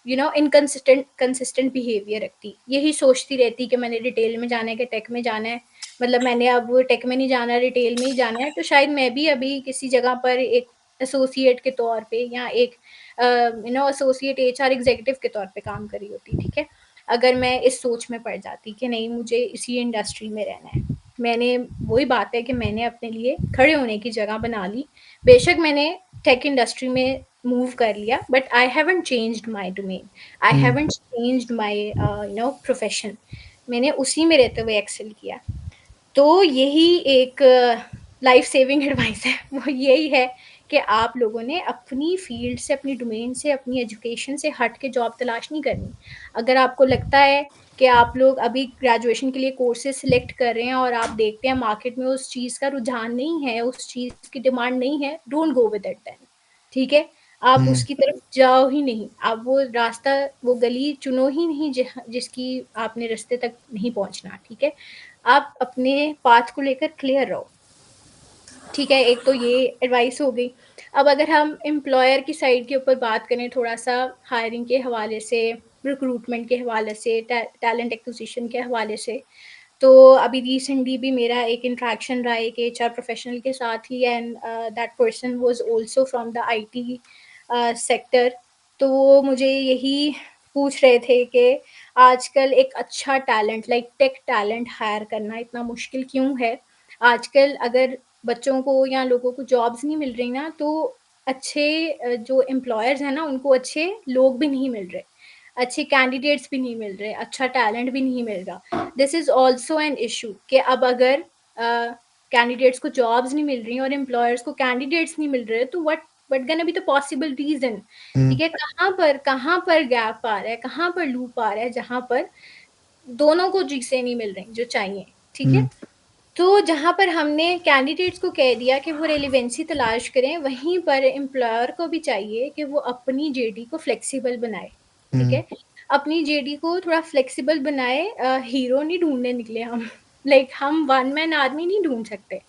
इनकंसिस्टेंट कंसिस्टेंट बिहेवियर रखती, यही सोचती रहती कि मैंने रिटेल में जाना है कि टेक में जाना है, मतलब मैंने अब टेक में नहीं जाना, रिटेल में ही जाना है, तो शायद मैं भी अभी किसी जगह पर एक एसोसिएट के तौर पे या एक एसोसिएट एचआर एग्जीक्यूटिव के तौर पे काम कर रही होती। ठीक है, अगर मैं इस सोच में पड़ जाती कि नहीं मुझे इसी इंडस्ट्री में रहना है। मैंने वही बात है कि मैंने अपने लिए खड़े होने की जगह बना ली। बेशक मैंने टेक इंडस्ट्री में मूव कर लिया, but I haven't changed my domain, I hmm. Haven't changed my profession. मैंने उसी में रहते हुए एक्सेल किया। तो यही एक लाइफ सेविंग एडवाइस है, वो यही है कि आप लोगों ने अपनी फील्ड से, अपनी डोमेन से, अपनी एजुकेशन से हट के जॉब तलाश नहीं करनी। अगर आपको लगता है कि आप लोग अभी ग्रेजुएशन के लिए कोर्सेज सिलेक्ट कर रहे हैं और आप देखते हैं मार्केट में उस चीज़ का रुझान नहीं है, उस चीज़ की डिमांड नहीं है, don't go with it then. ठीक है, आप हम्म। उसकी तरफ जाओ ही नहीं, आप वो रास्ता, वो गली चुनो ही नहीं जिसकी आपने रास्ते तक नहीं पहुंचना। ठीक है, आप अपने पाथ को लेकर क्लियर रहो। ठीक है, एक तो ये एडवाइस हो गई। अब अगर हम एम्प्लॉयर की साइड के ऊपर बात करें थोड़ा सा, हायरिंग के हवाले से, रिक्रूटमेंट के हवाले से, टैलेंट एक्विजिशन के हवाले से, तो अभी रिसेंटली भी मेरा एक इंट्रैक्शन रहा एक एचआर प्रोफेशनल के साथ ही, and that person was also from the IT sector. तो वो मुझे यही पूछ रहे थे कि आजकल एक अच्छा talent like tech talent hire करना इतना मुश्किल क्यों है। आजकल अगर बच्चों को या लोगों को जॉब्स नहीं मिल रही ना, तो अच्छे जो एम्प्लॉयर्स हैं ना उनको अच्छे लोग भी नहीं मिल रहे, अच्छे कैंडिडेट्स भी नहीं मिल रहे, अच्छा टैलेंट भी नहीं मिल रहा। This is also an issue कि अब अगर कैंडिडेट्स को जॉब्स नहीं मिल रही और एम्प्लॉयर्स को कैंडिडेट्स नहीं मिल रहे, तो what gonna be the possible reason. Hmm. ठीक है, कहाँ पर गैप आ रहा है, कहाँ पर लूप आ रहा है, जहाँ पर दोनों को चीजें नहीं मिल रही जो चाहिए। ठीक है, हम्म। तो जहाँ पर हमने कैंडिडेट्स को कह दिया कि वो रेलिवेंसी तलाश करें, वहीं पर एम्प्लॉयर को भी चाहिए कि वो अपनी जेडी को फ्लेक्सिबल बनाए। ठीक हम्म। है, अपनी जेडी को थोड़ा फ्लेक्सिबल बनाए। हीरो नहीं ढूंढने निकले हम, लाइक हम वन मैन आर्मी नहीं ढूंढ सकते।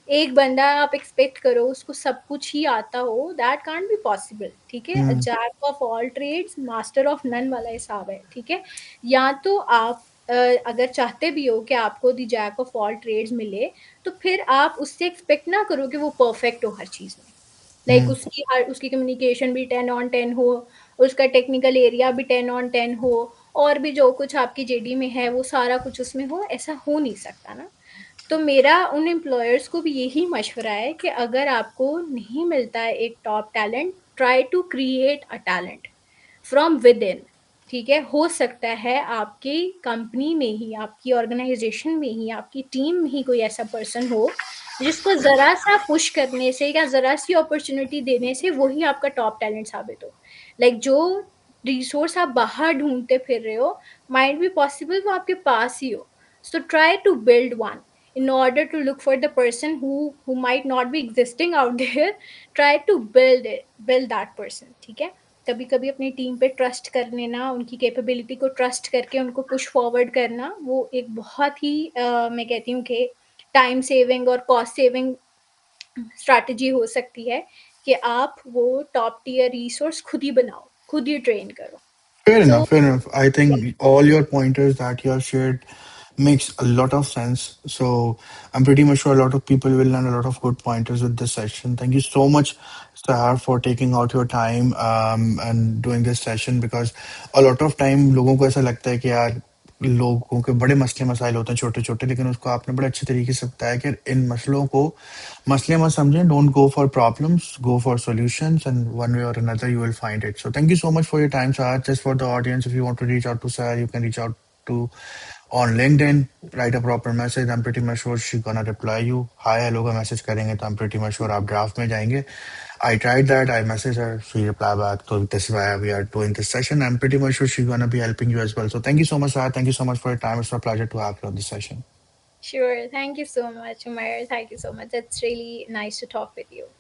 एक बंदा आप एक्सपेक्ट करो उसको सब कुछ ही आता हो, दैट कांट बी पॉसिबल। ठीक है, hmm. Jack of all trades master of none वाला हिसाब है। ठीक है, या तो आप अगर चाहते भी हो कि आपको दी जैक ऑफ ऑल ट्रेड्स मिले, तो फिर आप उससे एक्सपेक्ट ना करो कि वो परफेक्ट हो हर चीज़ में। लाइक हम्म। उसकी कम्युनिकेशन भी 10 on 10 हो, उसका टेक्निकल एरिया भी 10 on 10 हो, और भी जो कुछ आपकी जेडी में है वो सारा कुछ उसमें हो, ऐसा हो नहीं सकता ना। तो मेरा उन एम्प्लॉयर्स को भी यही मशवरा है कि अगर आपको नहीं मिलता है एक top talent, try to create a talent from within. ठीक है, हो सकता है आपकी कंपनी में ही, आपकी ऑर्गेनाइजेशन में ही, आपकी टीम में ही कोई ऐसा पर्सन हो जिसको ज़रा सा पुश करने से या ज़रा सी अपॉर्चुनिटी देने से वही आपका टॉप टैलेंट साबित हो। लाइक जो रिसोर्स आप बाहर ढूंढते फिर रहे हो, माइट बी पॉसिबल वो आपके पास ही हो। So try to build one in order to look for the person who might not be existing out there. Try to build that person. ठीक है, कभी कभी अपनी टीम पे ट्रस्ट कर लेना, उनकी कैपेबिलिटी को ट्रस्ट करके उनको पुश फॉरवर्ड करना, वो एक बहुत ही मैं कहती हूँ कि टाइम सेविंग और कॉस्ट सेविंग स्ट्रैटेजी हो सकती है कि आप वो टॉप टीयर रिसोर्स खुद ही बनाओ, खुद ही ट्रेन करो। Fair so enough, fair enough. I think all your pointers that you have shared makes a lot of sense. So I'm pretty much sure a lot of people will learn a lot of good pointers with this session. Thank you so much, Sahar, for taking out your time and doing this session, because a lot of time लोगों को ऐसा लगता है कि यार लोगों के बड़े मसले मसाइल होते हैं छोटे-छोटे, लेकिन उसको आपने बड़े अच्छे तरीके से बताया कि इन मसलों को मसले मत समझें, don't go for problems, go for solutions and one way or another you will find it. So thank you so much for your time, Saad. Just for the audience, if you want to reach out to Saad, you can reach out to on LinkedIn, write a proper message. I'm pretty much sure she's gonna reply you. Hi, hello का message करेंगे तो I'm pretty much sure आप draft में जाएंगे. I tried that. I messaged her. She replied back. So this is why we are doing this session. I'm pretty much sure she's gonna be helping you as well. So thank you so much, Saad. Thank you so much for your time. It's a pleasure to have you on this session. Sure. Thank you so much, Umair. Thank you so much. It's really nice to talk with you.